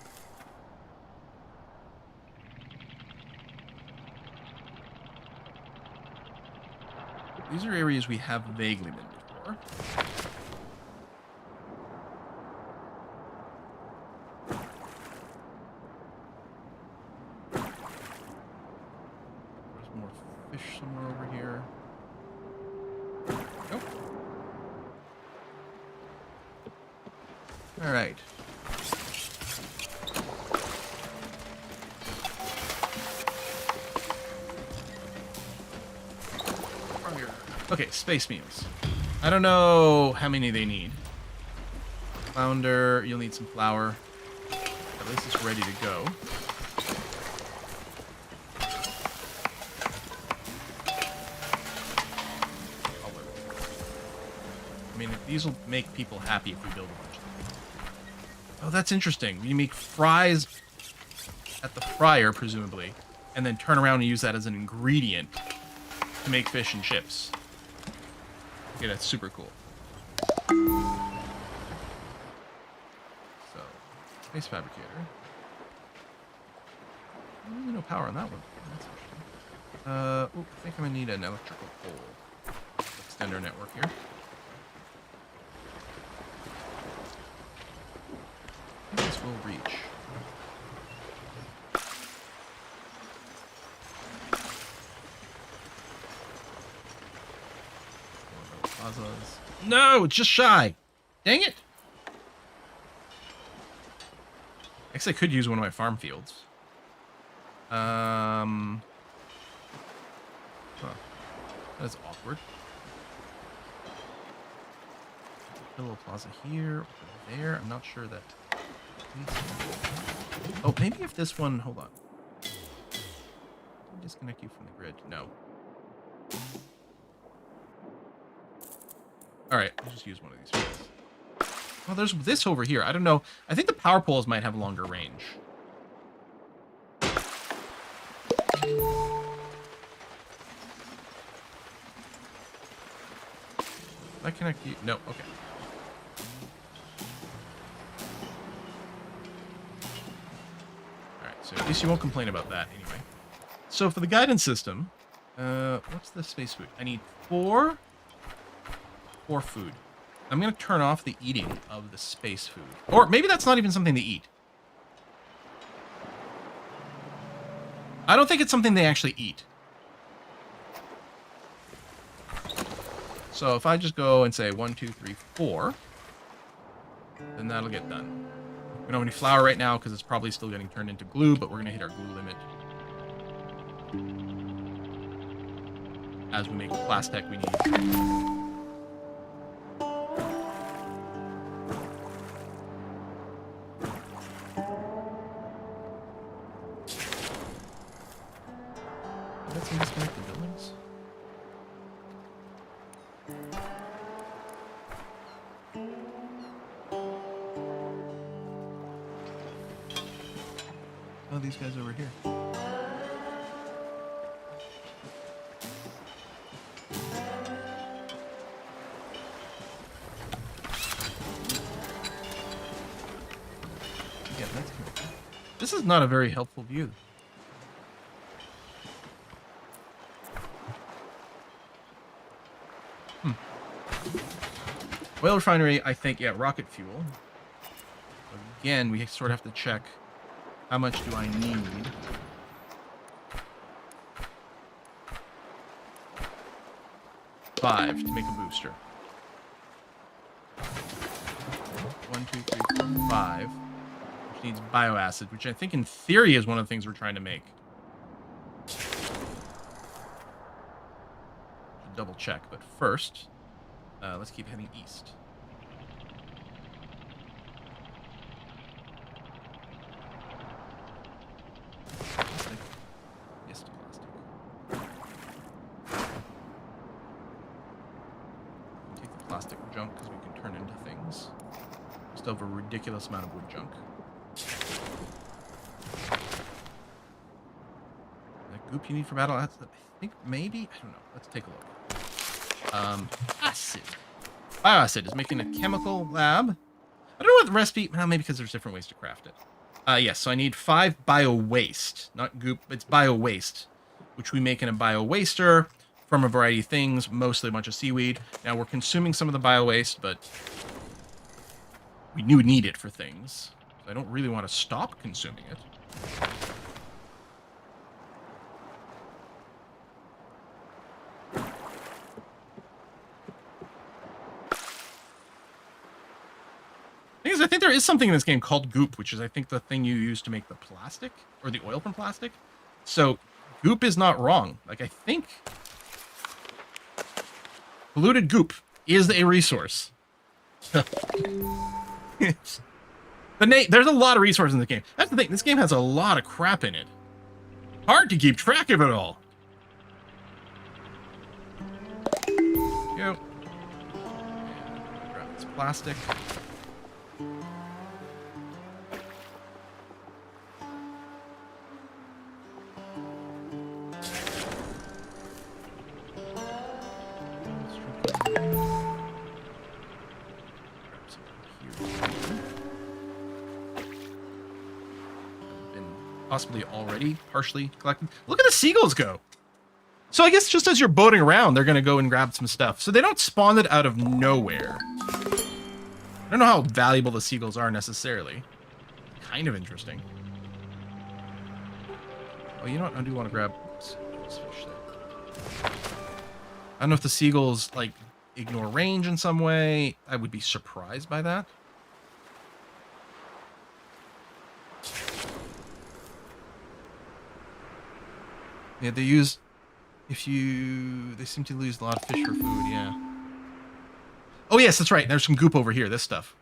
These are areas we have vaguely been before. There's more fish somewhere over here. Nope. All right. Okay, space meals. I don't know how many they need. Flounder, you'll need some flour. At least it's ready to go. I mean, these will make people happy if we build a bunch of them. Oh, that's interesting. You make fries at the fryer, presumably, and then turn around and use that as an ingredient to make fish and chips. Okay, that's super cool. So, space fabricator. Really no power on that one. That's interesting. Ooh, I think I'm gonna need an electrical pole. Extend our network here. I think this will reach. Plazas. No, it's just shy. Dang it. I guess I could use one of my farm fields. Huh. That's awkward. Pillow plaza here, over there. I'm not sure that. Oh, maybe if this one. Hold on. Disconnect you from the grid. No. Alright, I'll just use one of these fields. Well, there's this over here. I don't know. I think the power poles might have longer range. Can I connect you? No, okay. Alright, so at least you won't complain about that anyway. So for the guidance system, what's the space food? I need 4 food. I'm going to turn off the eating of the space food. Or maybe that's not even something to eat. I don't think it's something they actually eat. So if I just go and say 1, 2, 3, 4, then that'll get done. We don't have any flour right now because it's probably still getting turned into glue, but we're going to hit our glue limit. As we make the plastic we need. that some disconnected buildings? Oh, these guys over here. Yeah, that's cool. This is not a very helpful view. Oil refinery, I think, yeah, rocket fuel. Again, we sort of have to check how much do I need. Five to make a booster. 1, 2, 3, 4, 5. Which needs bioacid, which I think in theory is one of the things we're trying to make. Should double check, but first, let's keep heading east. Plastic. Yes, to plastic. Take the plastic junk because we can turn into things. We still have a ridiculous amount of wood junk. That goop you need for battle, I think maybe? I don't know. Let's take a look. Acid. Bioacid is making a chemical lab. I don't know what the recipe... Well, maybe because there's different ways to craft it. Yes, so I need 5 bio-waste. Not goop, it's bio-waste. Which we make in a bio-waster from a variety of things, mostly a bunch of seaweed. Now, we're consuming some of the bio-waste, but we do need it for things. So I don't really want to stop consuming it. Thing is, I think there is something in this game called goop, which is, I think, the thing you use to make the plastic, or the oil from plastic. So, goop is not wrong. Like, I think polluted goop is a resource. There's a lot of resources in the game. That's the thing. This game has a lot of crap in it. Hard to keep track of it all. Go. Grab this plastic. Possibly already partially collected. Look at the seagulls go. So I guess just as you're boating around, they're going to go and grab some stuff. So they don't spawn it out of nowhere. I don't know how valuable the seagulls are necessarily. Kind of interesting. Oh, you know what? I do want to grab this fish there. I don't know if the seagulls, like, ignore range in some way. I would be surprised by that. Yeah, they use... They seem to lose a lot of fish for food, yeah. Oh, yes, that's right. There's some goop over here, this stuff.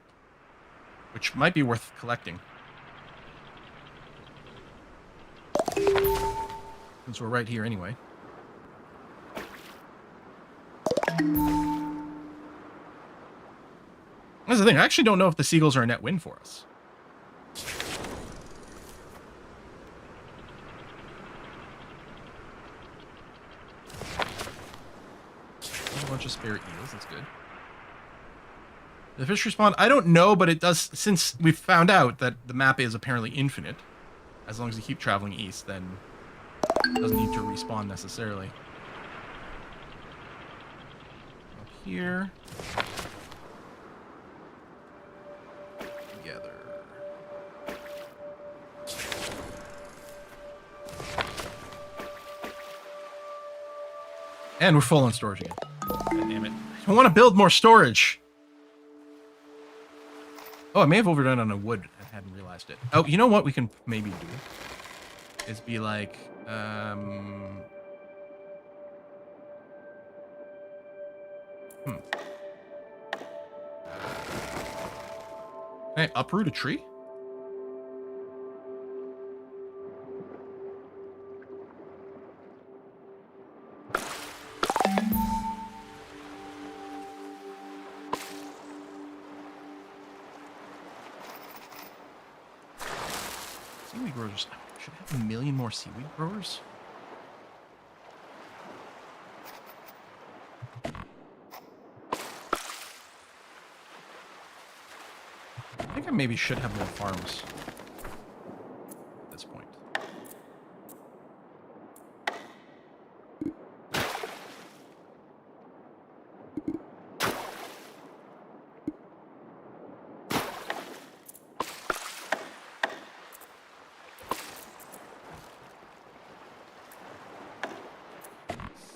Which might be worth collecting. Since we're right here anyway. That's the thing. I actually don't know if the seagulls are a net win for us. A bunch of spare eels. That's good. The fish respawn? I don't know, but it does. Since we've found out that the map is apparently infinite, as long as you keep traveling east, then it doesn't need to respawn necessarily. Up here. Together. And we're full on storage again. God damn it. I want to build more storage. Oh, I may have overdone on a wood. I hadn't realized it. Oh, you know what we can maybe do? Is be like, Can I uproot a tree? Seaweed growers. Should have a million more seaweed growers. I think I maybe should have more farms at this point.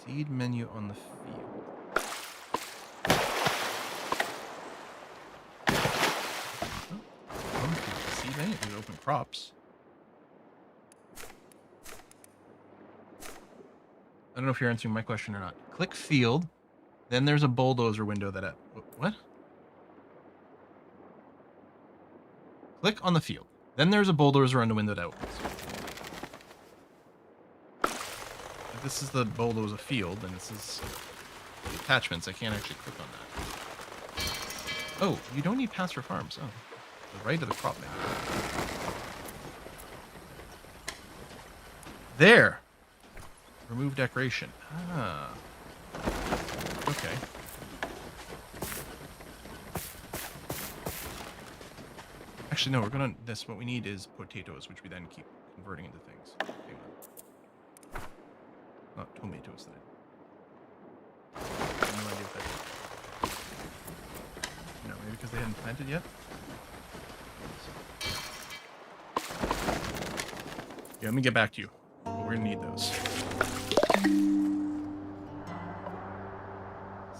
Seed menu on the field. Seed menu. We open crops. I don't know if you're answering my question or not. Click field. Then there's a bulldozer window that... What? Click on the field. Then there's a bulldozer on the window that opens. If this is the bulldozer field, and this is the attachments. I can't actually click on that. Oh, you don't need pasture farms. Oh, the right of the crop menu. There. Remove decoration. Ah. Okay. Actually, no, we're gonna... This, what we need is potatoes, which we then keep converting into things. Hang on. Not tomatoes, then. I have no idea what that is. No, maybe because they hadn't planted yet? Yeah, let me get back to you. But we're gonna need those.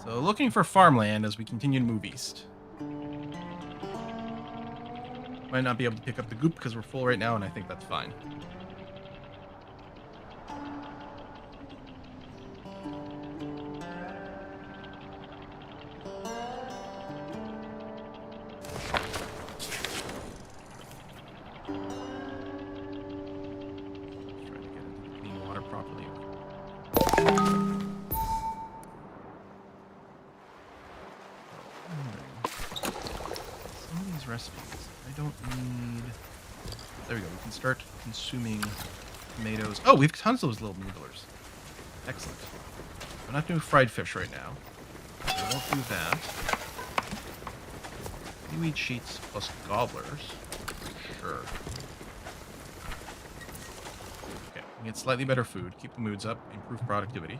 So, looking for farmland as we continue to move east. Might not be able to pick up the goop because we're full right now, and I think that's fine. Trying to get into the clean water properly. Some of these recipes I don't need. There we go. We can start consuming tomatoes. Oh, we have tons of those little noodlers. Excellent. I'm not doing fried fish right now. I won't do that. Seaweed sheets plus gobblers. Sure. Okay, we get slightly better food. Keep the moods up. Improve productivity.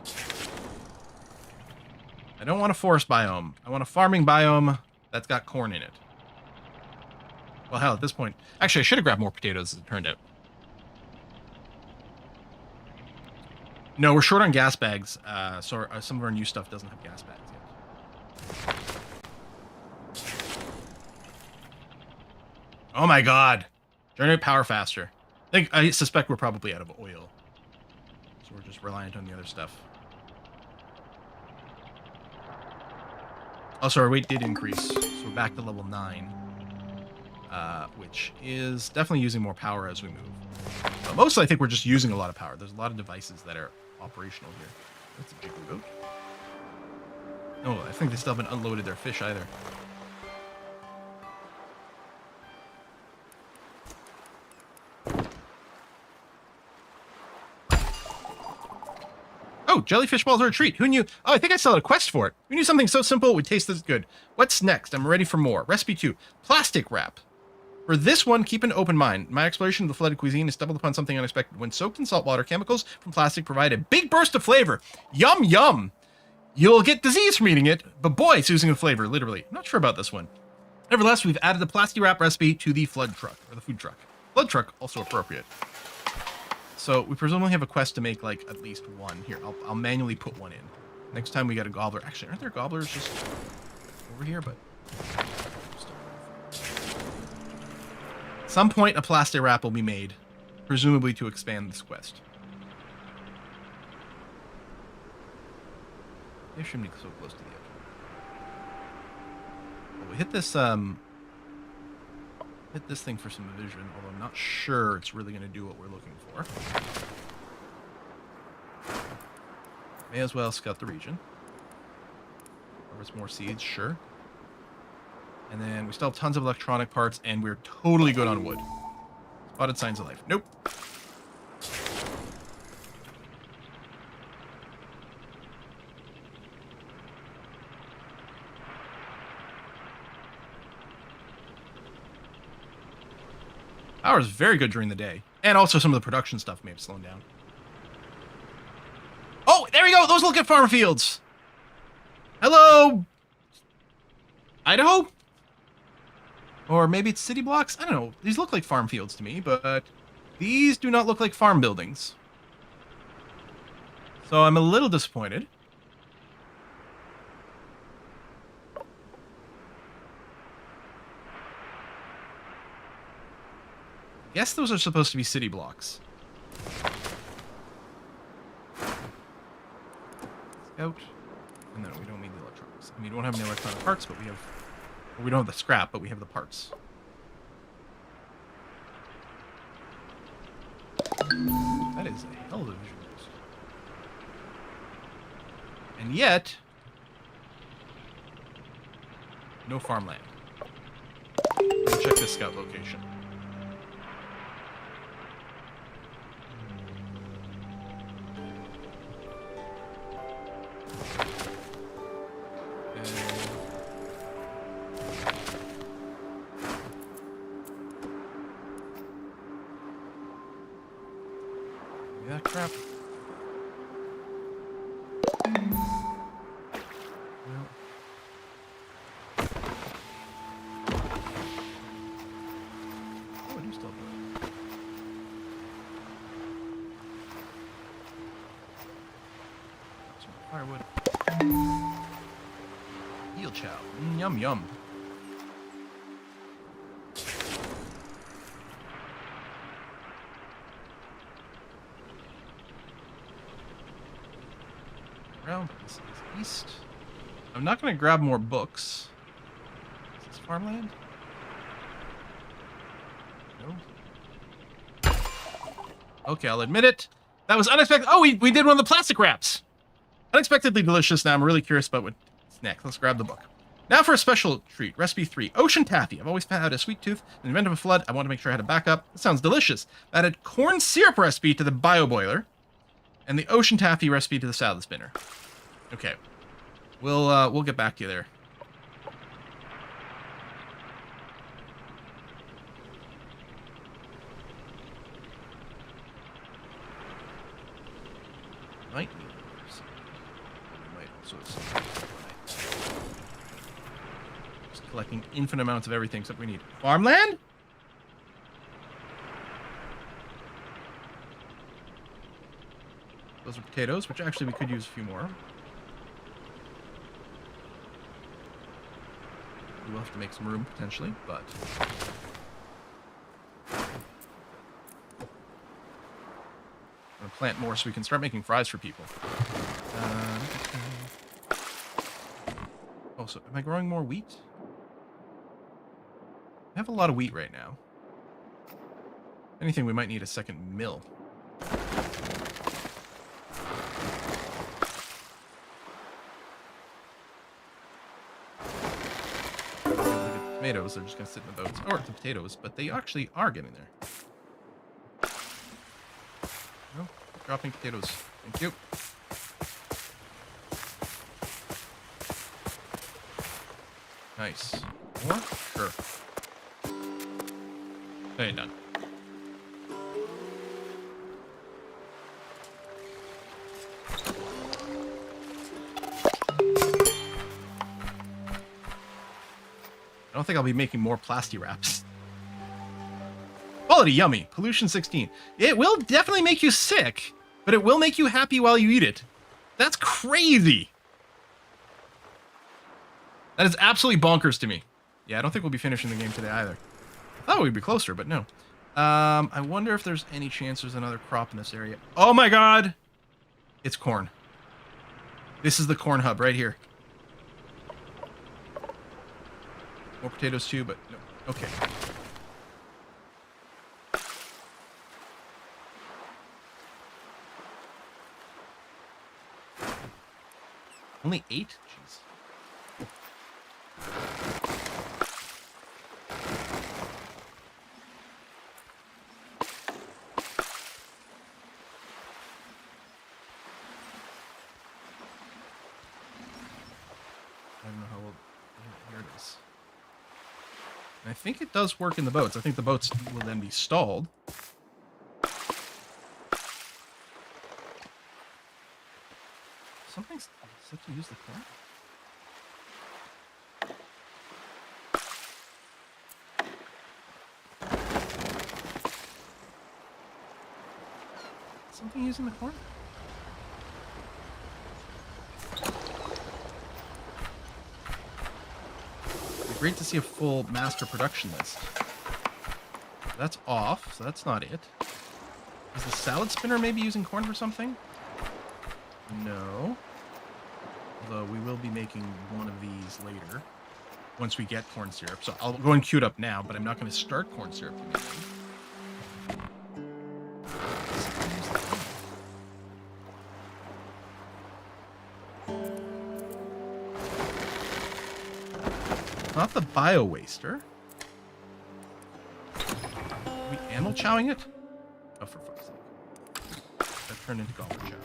I don't want a forest biome. I want a farming biome that's got corn in it. Well, hell, at this point... Actually, I should have grabbed more potatoes, as it turned out. No, we're short on gas bags, so some of our new stuff doesn't have gas bags yet. Oh my god! Generate power faster. I suspect we're probably out of oil. So we're just reliant on the other stuff. Also, our weight did increase, so we're back to level 9. Which is definitely using more power as we move. But mostly, I think we're just using a lot of power. There's a lot of devices that are operational here. That's a jiggly boat. Oh, I think they still haven't unloaded their fish either. Oh, jellyfish balls are a treat. Who knew? Oh, I think I still had a quest for it. Who knew something so simple would taste this good? What's next? I'm ready for more. Recipe 2. Plastic wrap. For this one, keep an open mind. My exploration of the flooded cuisine has stumbled upon something unexpected. When soaked in salt water, chemicals from plastic provide a big burst of flavor. Yum, yum. You'll get disease from eating it, but boy, it's oozing with flavor, literally. I'm not sure about this one. Nevertheless, we've added the plastic wrap recipe to the flood truck, or the food truck. Flood truck, also appropriate. So we presumably have a quest to make, like, at least one. Here, I'll manually put one in. Next time we get a gobbler. Actually, aren't there gobblers just over here? But at some point, a plastic wrap will be made, presumably to expand this quest. They shouldn't be so close to the edge. Well, we hit this thing for some vision, although I'm not sure it's really going to do what we're looking for. May as well scout the region. Harvest more seeds, sure. And then we still have tons of electronic parts, and we're totally good on wood. Spotted signs of life. Nope. Power is very good during the day. And also some of the production stuff may have slowed down. Oh, there we go. Those look at farm fields. Hello. Idaho? Or maybe it's city blocks? I don't know. These look like farm fields to me, but these do not look like farm buildings. So I'm a little disappointed. Guess those are supposed to be city blocks. Scout. And then we don't need the electronics. I mean, we don't have any electronic parts, but we have... Well, we don't have the scrap, but we have the parts. That is a hell of a visual boost. And yet... no farmland. Let's check this scout location. Yeah, crap. Well. Oh, I do still have that. Some firewood. Eel chow. Yum, yum. Around. This is east. I'm not going to grab more books. Is this farmland? No. Okay, I'll admit it. That was unexpected. Oh, we did one of the plastic wraps. Unexpectedly delicious. Now I'm really curious about what's next. Let's grab the book. Now for a special treat. Recipe 3. Ocean taffy. I've always had a sweet tooth. In the event of a flood, I want to make sure I had a backup. It sounds delicious. I added corn syrup recipe to the bio boiler. And the ocean taffy recipe to the salad spinner. Okay. We'll get back to you there. Might need might also just collecting infinite amounts of everything except we need farmland? Those are potatoes, which actually we could use a few more. We will have to make some room, potentially, but... I'm going to plant more so we can start making fries for people. Oh, so am I growing more wheat? I have a lot of wheat right now. If anything, we might need a second mill. Tomatoes, they're just gonna sit in the boats. Or the potatoes, but they actually are getting there. No, dropping potatoes. Thank you. Nice. More? Sure. Okay, done. I don't think I'll be making more plasti wraps. Quality yummy. Pollution 16. It will definitely make you sick, but it will make you happy while you eat it. That's crazy. That is absolutely bonkers to me. Yeah, I don't think we'll be finishing the game today either. I thought we'd be closer, but no. I wonder if there's any chance there's another crop in this area. Oh my god! It's corn. This is the corn hub right here. More potatoes too, but no. Okay. Only 8? Jeez. I think it does work in the boats. I think the boats will then be stalled. Something's set to use the corn. Something using the corn? It'd be great to see a full master production list. That's off, so that's not it. Is the salad spinner maybe using corn for something? No. Although we will be making one of these later, once we get corn syrup. So I'll go and queue it up now, but I'm not going to start corn syrup immediately. Not the bio-waster. Are we animal chowing it? Oh, for fuck's sake. That turned into gobbler chow.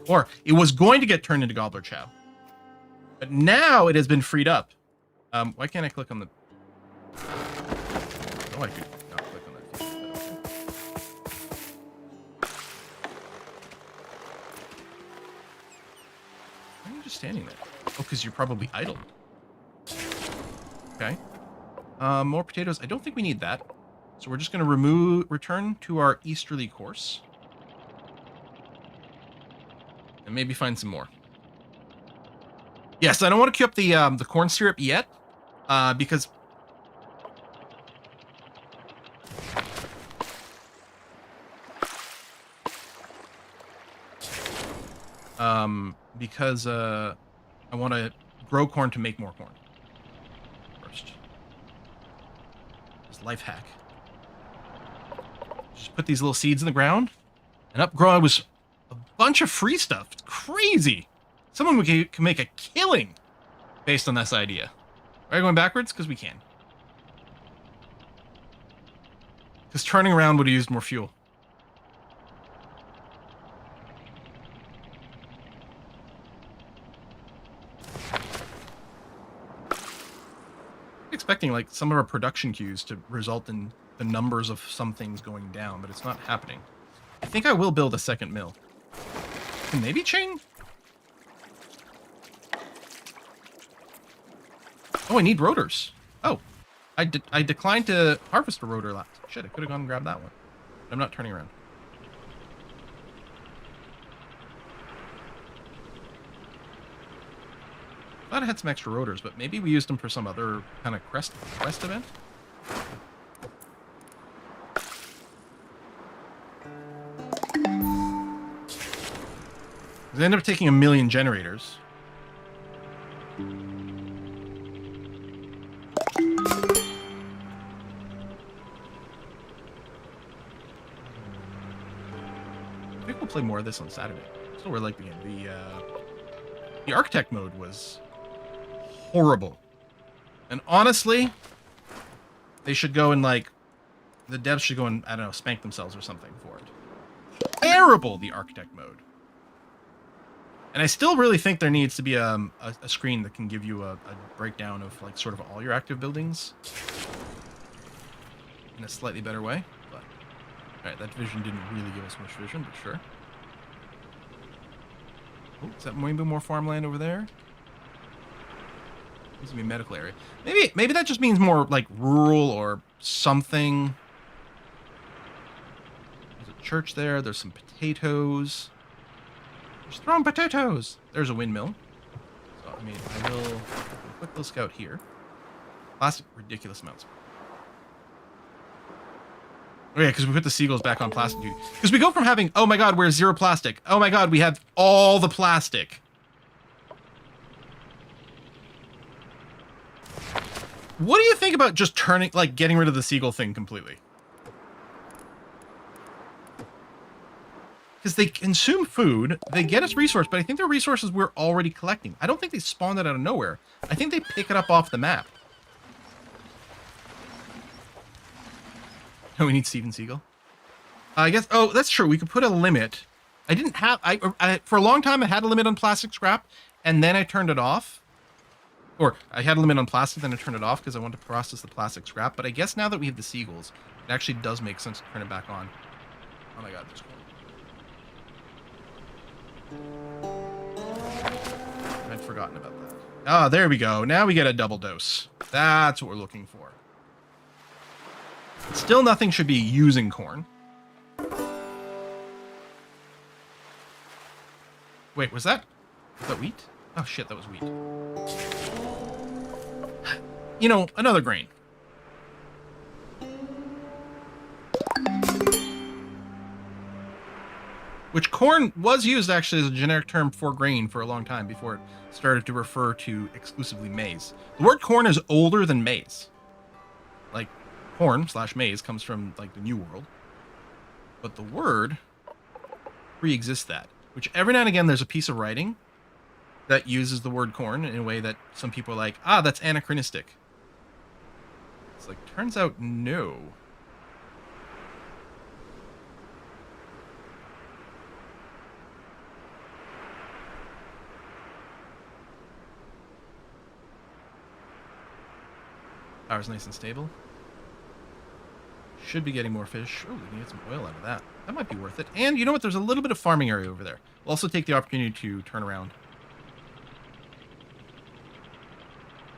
Or, it was going to get turned into gobbler chow. But now it has been freed up. Why can't I click on the... Oh, I could not click on that feature. Why are you just standing there? Oh, because you're probably idle. Okay. More potatoes. I don't think we need that. So we're just going to return to our easterly course. And maybe find some more. Yes, I don't want to queue up the corn syrup yet. Because... I want to grow corn to make more corn. First. Just life hack. Just put these little seeds in the ground, and up grow was a bunch of free stuff. It's crazy. Someone can make a killing based on this idea. Are you going backwards? Because we can. Because turning around would have used more fuel. Expecting like some of our production queues to result in the numbers of some things going down, but it's not happening. I think I will build a second mill. Maybe chain? Oh, I need rotors. Oh, I declined to harvest a rotor last. Shit, I could have gone and grabbed that one. I'm not turning around. I thought I had some extra rotors, but maybe we used them for some other kind of quest event. They end up taking 1,000,000 generators. I think we'll play more of this on Saturday. Still really like the game. The architect mode was horrible. And honestly, they should go and like, the devs should go and, I don't know, spank themselves or something for it. Terrible, the architect mode. And I still really think there needs to be a screen that can give you a breakdown of like sort of all your active buildings in a slightly better way. But alright, that vision didn't really give us much vision, but sure. Oh, is that maybe more farmland over there? Needs to be a medical area. Maybe that just means more like rural or something. There's a church there. There's some potatoes. There's thrown potatoes. There's a windmill. So I mean, I will quick little scout here. Plastic, ridiculous amounts. Oh yeah, because we put the seagulls back on plastic duty. Because we go from having, oh my god, we're zero plastic. Oh my god, we have all the plastic. What do you think about just getting rid of the seagull thing completely? Because they consume food, they get us resource, but I think they're resources we're already collecting. I don't think they spawn that out of nowhere. I think they pick it up off the map. Oh, we need Steven Seagal. I guess, oh, that's true. We could put a limit. I didn't have, for a long time I had a limit on plastic scrap, and then I turned it off. or I had a limit on plastic, then I turned it off because I wanted to process the plastic scrap. But I guess now that we have the seagulls, it actually does make sense to turn it back on. Oh my god, there's one. I'd forgotten about that. Ah, there we go. Now we get a double dose. That's what we're looking for. Still nothing should be using corn. Wait, was that wheat? Oh shit, that was wheat. You know, another grain. Which corn was used actually as a generic term for grain for a long time before it started to refer to exclusively maize. The word corn is older than maize. Like, corn/maize comes from, like, the New World. But the word pre-exists that. Which every now and again there's a piece of writing that uses the word corn in a way that some people are like, ah, that's anachronistic. It's like, turns out, no. Power's nice and stable. Should be getting more fish. Oh, we can get some oil out of that. That might be worth it. And you know what? There's a little bit of farming area over there. We'll also take the opportunity to turn around.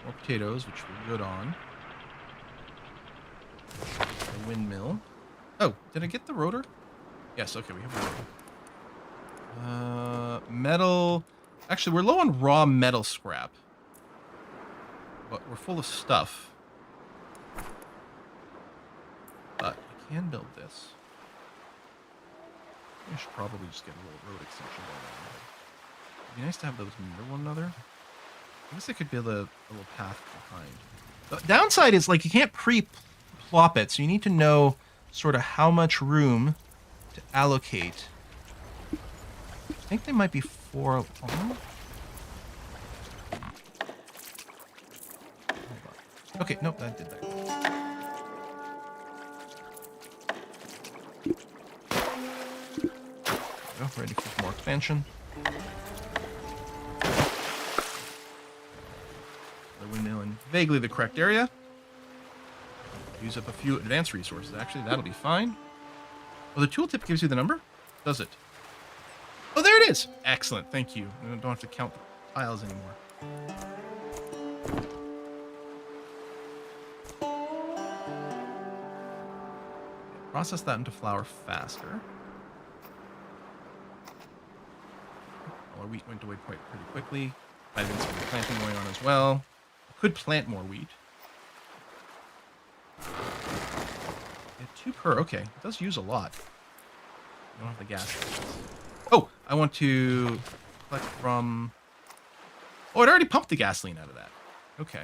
More potatoes, which we're good on. The windmill. Oh, did I get the rotor? Yes, okay, we have a rotor. Metal. Actually, we're low on raw metal scrap. But we're full of stuff. But I can build this. I should probably just get a little road extension going on. It'd be nice to have those near one another. I guess I could build a little path behind. The downside is, like, you can't pre-plop it, so you need to know sort of how much room to allocate. I think they might be 4 long. Okay, nope, that did that. Ready for more expansion. The windmill in vaguely the correct area. Use up a few advanced resources. Actually, that'll be fine. Well, the tooltip gives you the number? Does it? Oh, there it is! Excellent, thank you. I don't have to count the tiles anymore. Process that into flour faster. Our wheat went away pretty quickly. I've been some planting going on as well. I could plant more wheat. Yeah, 2 per. Okay, it does use a lot. I don't have the gas. Oh, I want to collect from... Oh, it already pumped the gasoline out of that. Okay.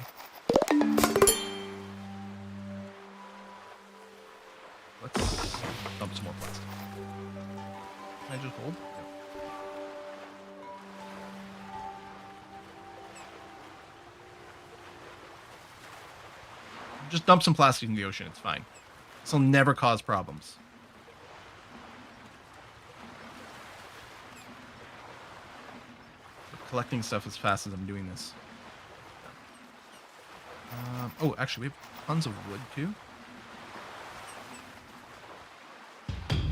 Let's dump some more plastic. Can I just hold? Just dump some plastic in the ocean. It's fine. This will never cause problems. I'm collecting stuff as fast as I'm doing this. Oh, actually, we have tons of wood, too.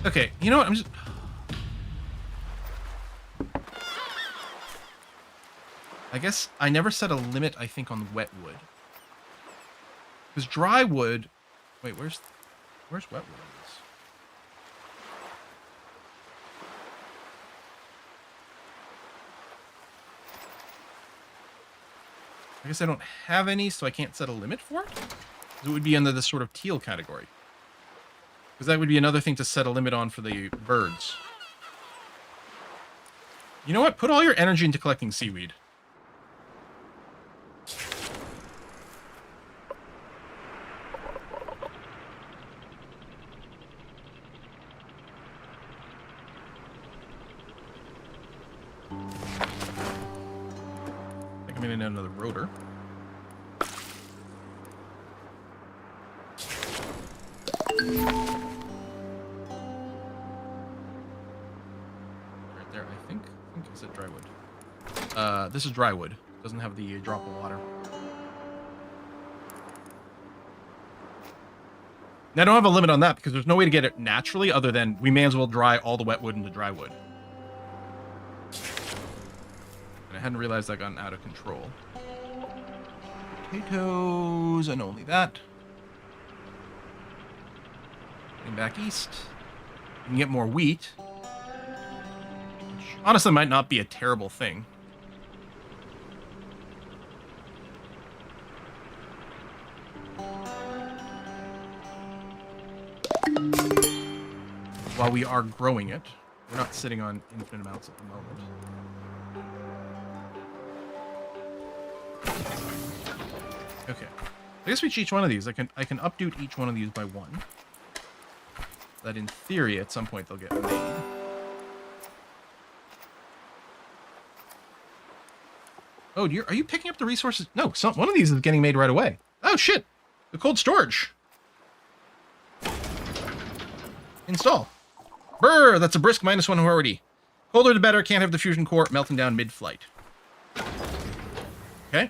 Okay, you know what? I'm just... I guess I never set a limit, I think, on wet wood. Because dry wood... Wait, where's wet wood on this? I guess I don't have any, so I can't set a limit for it? It would be under this sort of teal category. Because that would be another thing to set a limit on for the birds. You know what? Put all your energy into collecting seaweed. I'm going to need another rotor. Right there, I think. Is it dry wood? This is dry wood. Doesn't have the drop of water. Now, I don't have a limit on that because there's no way to get it naturally other than we may as well dry all the wet wood into dry wood. And I hadn't realized that gotten out of control. Potatoes and only that. Getting back east. We can get more wheat. Which honestly might not be a terrible thing. While we are growing it, we're not sitting on infinite amounts at the moment. Okay. I guess we each one of these. I can updo each one of these by one. That in theory at some point they'll get made. Oh, are you picking up the resources? No, one of these is getting made right away. Oh shit! The cold storage. Install. Brr, that's a brisk -1 already. Colder the better, can't have the fusion core melting down mid-flight. Okay.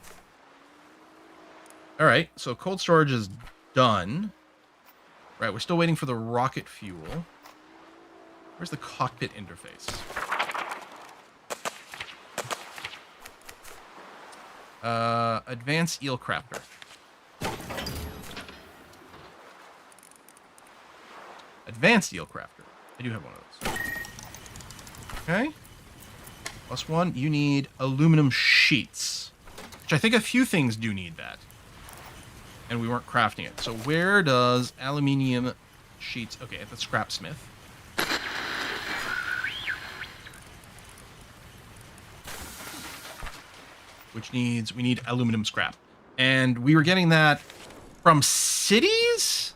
Alright, so cold storage is done. Right, we're still waiting for the rocket fuel. Where's the cockpit interface? Advanced eel crafter. Advanced eel crafter. I do have one of those. Okay. +1, you need aluminum sheets. Which I think a few things do need that. And we weren't crafting it. So where does aluminium sheets... Okay, at the scrapsmith. Which needs... We need aluminum scrap. And we were getting that from cities?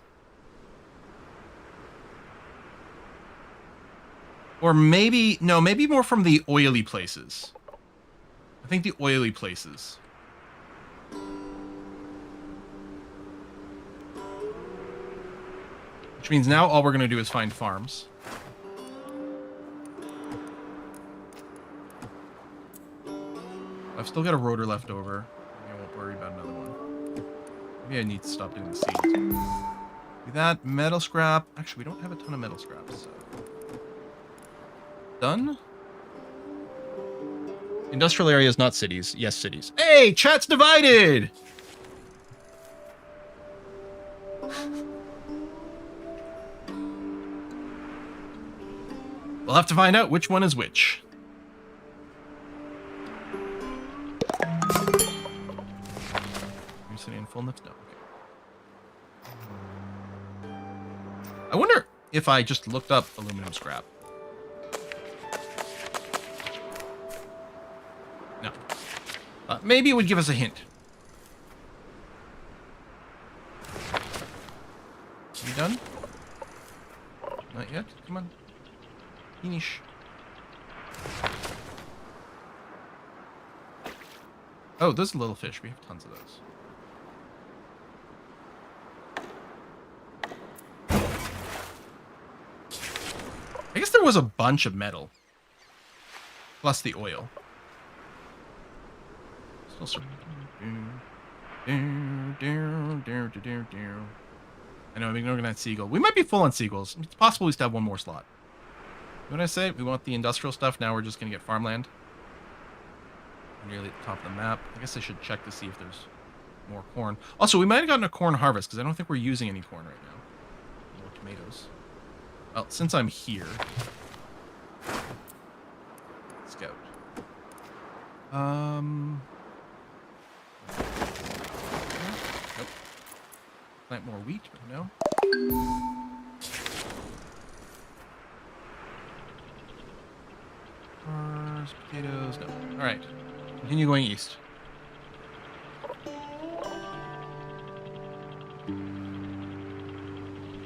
Or maybe... No, maybe more from the oily places. I think the oily places. Which means now all we're going to do is find farms. I've still got a rotor left over. I won't worry about another one. Maybe I need to stop doing the seeds. Do that. Metal scrap. Actually, we don't have a ton of metal scrap, so... Done? Industrial areas, not cities. Yes, cities. Hey, chat's divided! We'll have to find out which one is which. You're sitting in full nuts? No, okay. I wonder if I just looked up aluminum scrap. No. Maybe it would give us a hint. Are you done? Not yet? Come on. Finish. Oh, those are little fish. We have tons of those. I guess there was a bunch of metal. Plus the oil. Still some... I know, I'm ignoring that seagull. We might be full on seagulls. It's possible we still have one more slot. What did I say? We want the industrial stuff. Now we're just going to get farmland. Nearly at the top of the map. I guess I should check to see if there's more corn. Also, we might have gotten a corn harvest because I don't think we're using any corn right now. More tomatoes. Well, since I'm here... Scout. Nope. Plant more wheat, but no. Cars, potatoes, no. Alright. Continue going east.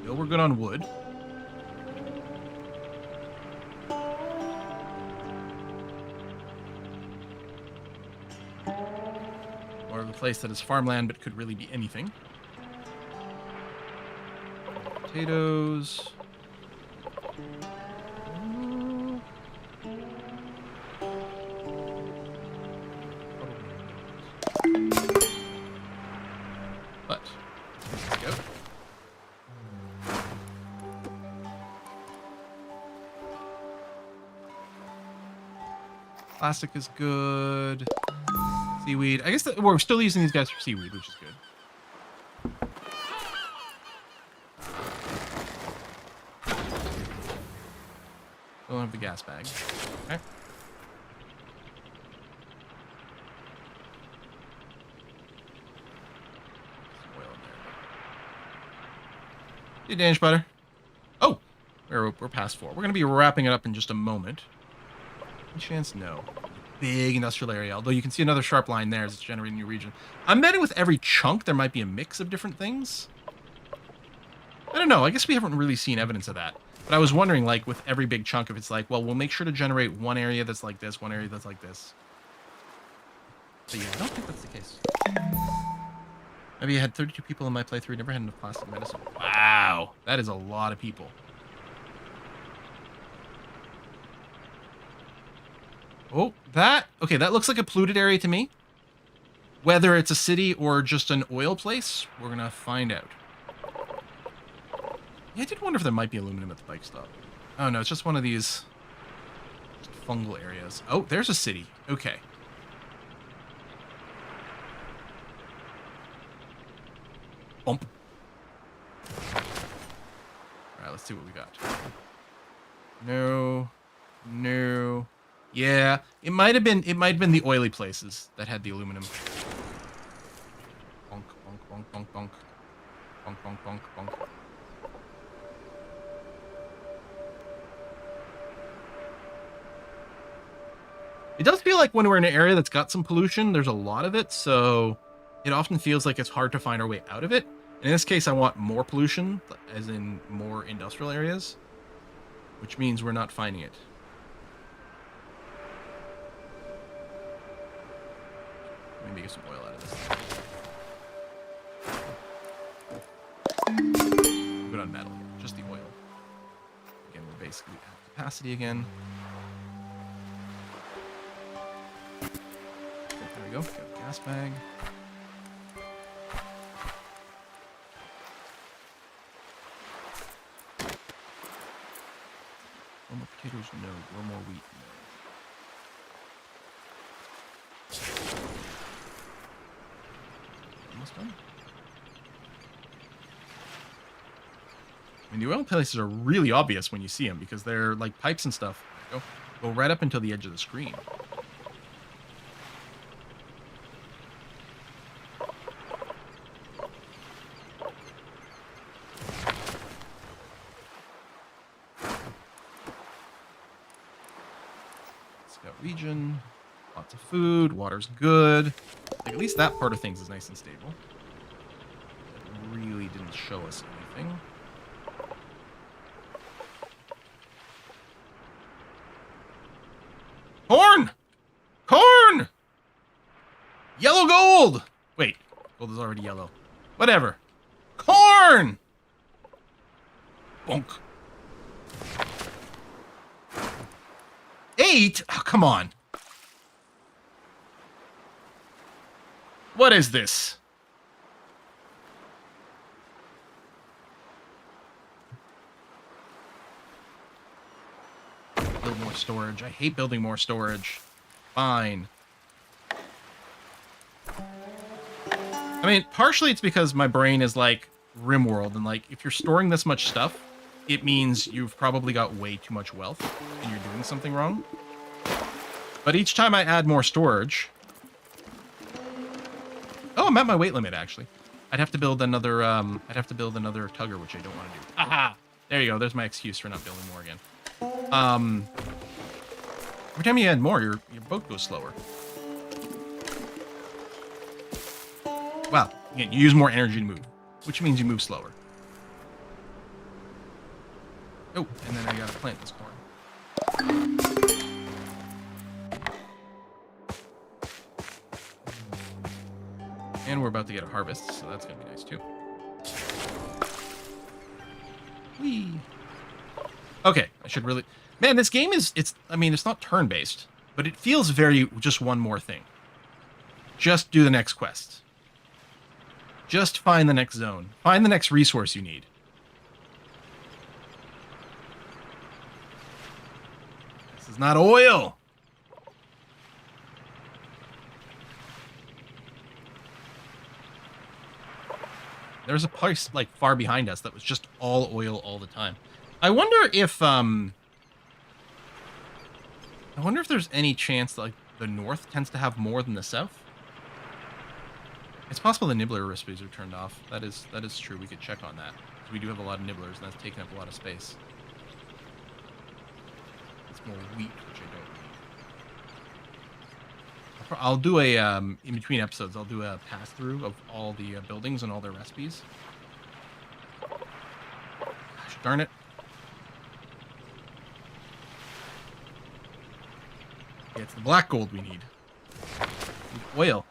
No, we're good on wood. Or the place that is farmland but could really be anything. Potatoes. But let's go. Plastic is good. Seaweed. I guess we're still using these guys for seaweed, which is good. Don't have the gas bag. Okay. Some oil in there. Hey, Danish butter. Oh, we're past 4. We're going to be wrapping it up in just a moment. Any chance? No. Big industrial area. Although you can see another sharp line there as it's generating a new region. I'm betting with every chunk there might be a mix of different things. I don't know. I guess we haven't really seen evidence of that. But I was wondering, like, with every big chunk, if it's like, well, we'll make sure to generate one area that's like this, one area that's like this. But yeah, I don't think that's the case. Maybe I had 32 people in my playthrough, never had enough plastic medicine. Wow, that is a lot of people. Oh, okay, that looks like a polluted area to me. Whether it's a city or just an oil place, we're gonna find out. Yeah, I did wonder if there might be aluminum at the bike stop. Oh no, it's just one of these fungal areas. Oh, there's a city. Okay. Bump. Alright, let's see what we got. No. No. Yeah, it might have been the oily places that had the aluminum. Bonk, bonk, bonk, bonk, bonk. Bonk, bonk, bonk, bonk. It does feel like when we're in an area that's got some pollution, there's a lot of it, so it often feels like it's hard to find our way out of it. In this case, I want more pollution, as in more industrial areas, which means we're not finding it. Let me get some oil out of this. Good on metal here, just the oil. Again, we're basically at capacity again. There we go, got a gas bag. Grow more potatoes? No. Grow more wheat? No. Almost done. I mean, the oil places are really obvious when you see them because they're like pipes and stuff. There you go right up until the edge of the screen. Region, lots of food, water's good. Like, at least that part of things is nice and stable. It really didn't show us anything. Corn! Corn! Yellow gold! Wait, gold is already yellow. Whatever. Corn! Bonk. 8? Oh, come on. What is this? Build more storage. I hate building more storage. Fine. I mean, partially it's because my brain is like RimWorld, and like, if you're storing this much stuff, it means you've probably got way too much wealth and you're doing something wrong. But each time I add more storage... Oh, I'm at my weight limit, actually. I'd have to build another, tugger, which I don't want to do. Aha! There you go. There's my excuse for not building more again. Every time you add more, your boat goes slower. Well, again, you use more energy to move, which means you move slower. Oh, and then I gotta plant this corn. And we're about to get a harvest, so that's gonna be nice too. Whee! Okay, I should really... Man, this game is... I mean, it's not turn-based, but it feels very just one more thing. Just do the next quest. Just find the next zone. Find the next resource you need. This is not oil! There's a place like far behind us that was just all oil all the time. I wonder if there's any chance that like the north tends to have more than the south. It's possible the nibbler recipes are turned off. That is true. We could check on that. We do have a lot of nibblers, and that's taking up a lot of space. It's more wheat, which I don't need. I'll do a in between episodes. I'll do a pass through of all the buildings and all their recipes. Gosh darn it! Yeah, it's the black gold we need. Oil.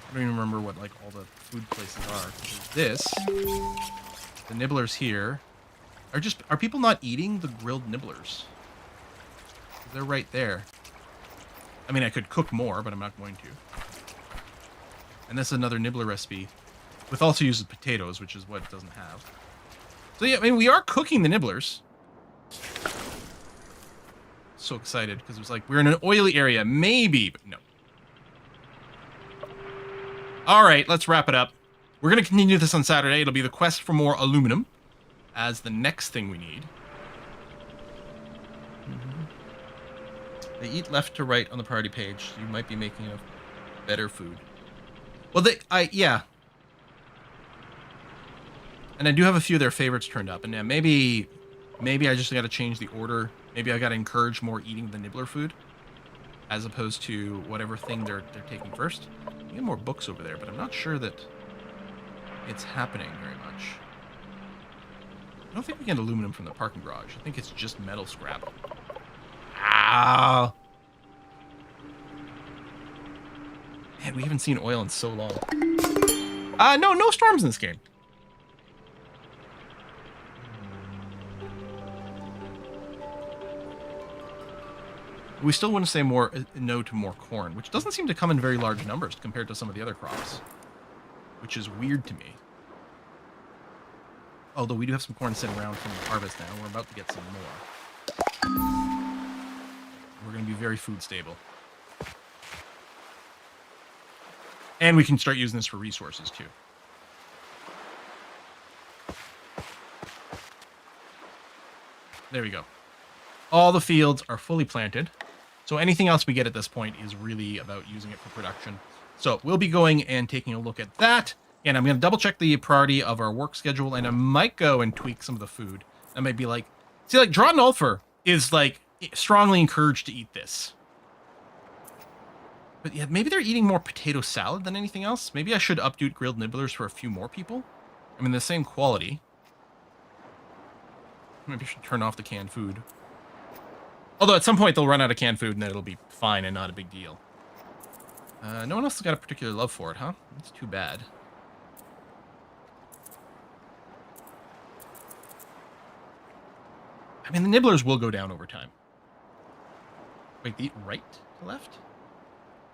I don't even remember what like all the food places are. There's this, the nibblers here, are people not eating the grilled nibblers? They're right there. I mean, I could cook more, but I'm not going to. And this is another nibbler recipe, with also uses potatoes, which is what it doesn't have. So yeah, I mean, we are cooking the nibblers. So excited because it was like we're in an oily area, maybe, but no. All right, let's wrap it up. We're going to continue this on Saturday. It'll be the quest for more aluminum as the next thing we need. They eat left to right on the priority page. So you might be making a better food. Well, yeah. And I do have a few of their favorites turned up. And yeah, maybe I just got to change the order. Maybe I got to encourage more eating the nibbler food as opposed to whatever thing they're taking first. You get more books over there, but I'm not sure that it's happening very much. I don't think we get aluminum from the parking garage. I think it's just metal scrap. Ah! Man, we haven't seen oil in so long. No storms in this game. We still want to say no to more corn, which doesn't seem to come in very large numbers compared to some of the other crops, which is weird to me. Although we do have some corn sitting around from the harvest now. We're about to get some more. We're going to be very food stable. And we can start using this for resources too. There we go. All the fields are fully planted. So anything else we get at this point is really about using it for production. So we'll be going and taking a look at that. And I'm going to double check the priority of our work schedule. And I might go and tweak some of the food. I might be like, see, like Drought and Ulfer is like strongly encouraged to eat this. But yeah, maybe they're eating more potato salad than anything else. Maybe I should updo grilled nibblers for a few more people. I mean, the same quality. Maybe I should turn off the canned food. Although at some point they'll run out of canned food and then it'll be fine and not a big deal. No one else has got a particular love for it, huh? That's too bad. I mean, the nibblers will go down over time. Wait, they eat right to left?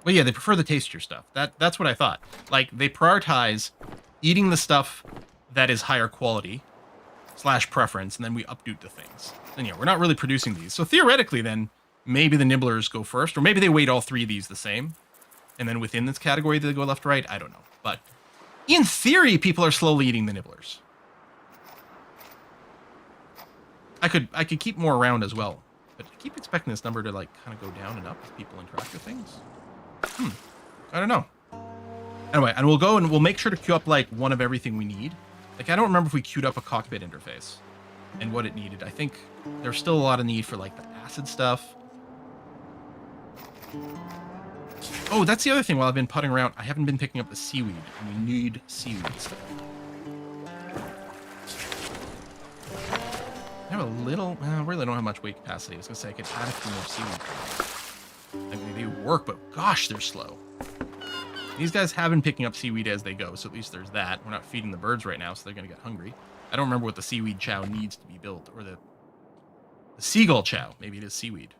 Well, yeah, they prefer the tastier stuff. That's what I thought. Like, they prioritize eating the stuff that is higher quality / preference, and then we updo the things. And yeah, we're not really producing these. So theoretically, then, maybe the nibblers go first, or maybe they weight all three of these the same. And then within this category, they go left to right. I don't know. But in theory, people are slowly eating the nibblers. I could keep more around as well. But I keep expecting this number to, like, kind of go down and up as people interact with things. I don't know. Anyway, and we'll go and we'll make sure to queue up, like, one of everything we need. Like, I don't remember if we queued up a cockpit interface and what it needed. I think there's still a lot of need for, like, the acid stuff. Oh, that's the other thing while I've been putting around. I haven't been picking up the seaweed, and we need seaweed stuff. I have a little... I really don't have much weight capacity. I was going to say I could add a few more seaweed. Like, maybe work, but gosh, they're slow. These guys have been picking up seaweed as they go, so at least there's that. We're not feeding the birds right now, so they're going to get hungry. I don't remember what the seaweed chow needs to be built, or the seagull chow. Maybe it is seaweed.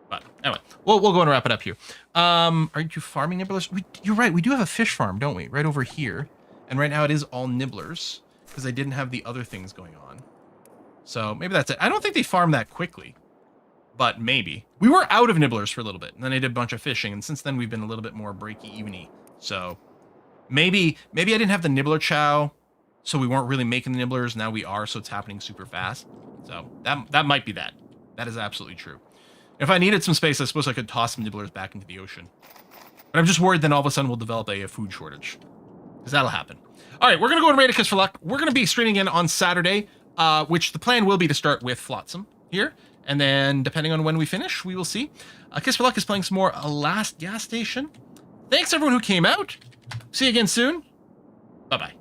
But anyway, we'll go and wrap it up here. Aren't you farming nibblers? You're right, we do have a fish farm, don't we? Right over here. And right now it is all nibblers, because I didn't have the other things going on. So maybe that's it. I don't think they farm that quickly. but maybe. We were out of nibblers for a little bit, and then I did a bunch of fishing, and since then we've been a little bit more breaky-even-y. So maybe I didn't have the nibbler chow, so we weren't really making the nibblers. Now we are, so it's happening super fast. So that might be that. That is absolutely true. If I needed some space, I suppose I could toss some nibblers back into the ocean. But I'm just worried then all of a sudden we'll develop a food shortage. Because that'll happen. All right, we're going to go and raid a Kiss for Luck. We're going to be streaming again on Saturday, which the plan will be to start with Flotsam here. And then, depending on when we finish, we will see. Kiss for Luck is playing some more Last Gas Station. Thanks, everyone who came out. See you again soon. Bye-bye.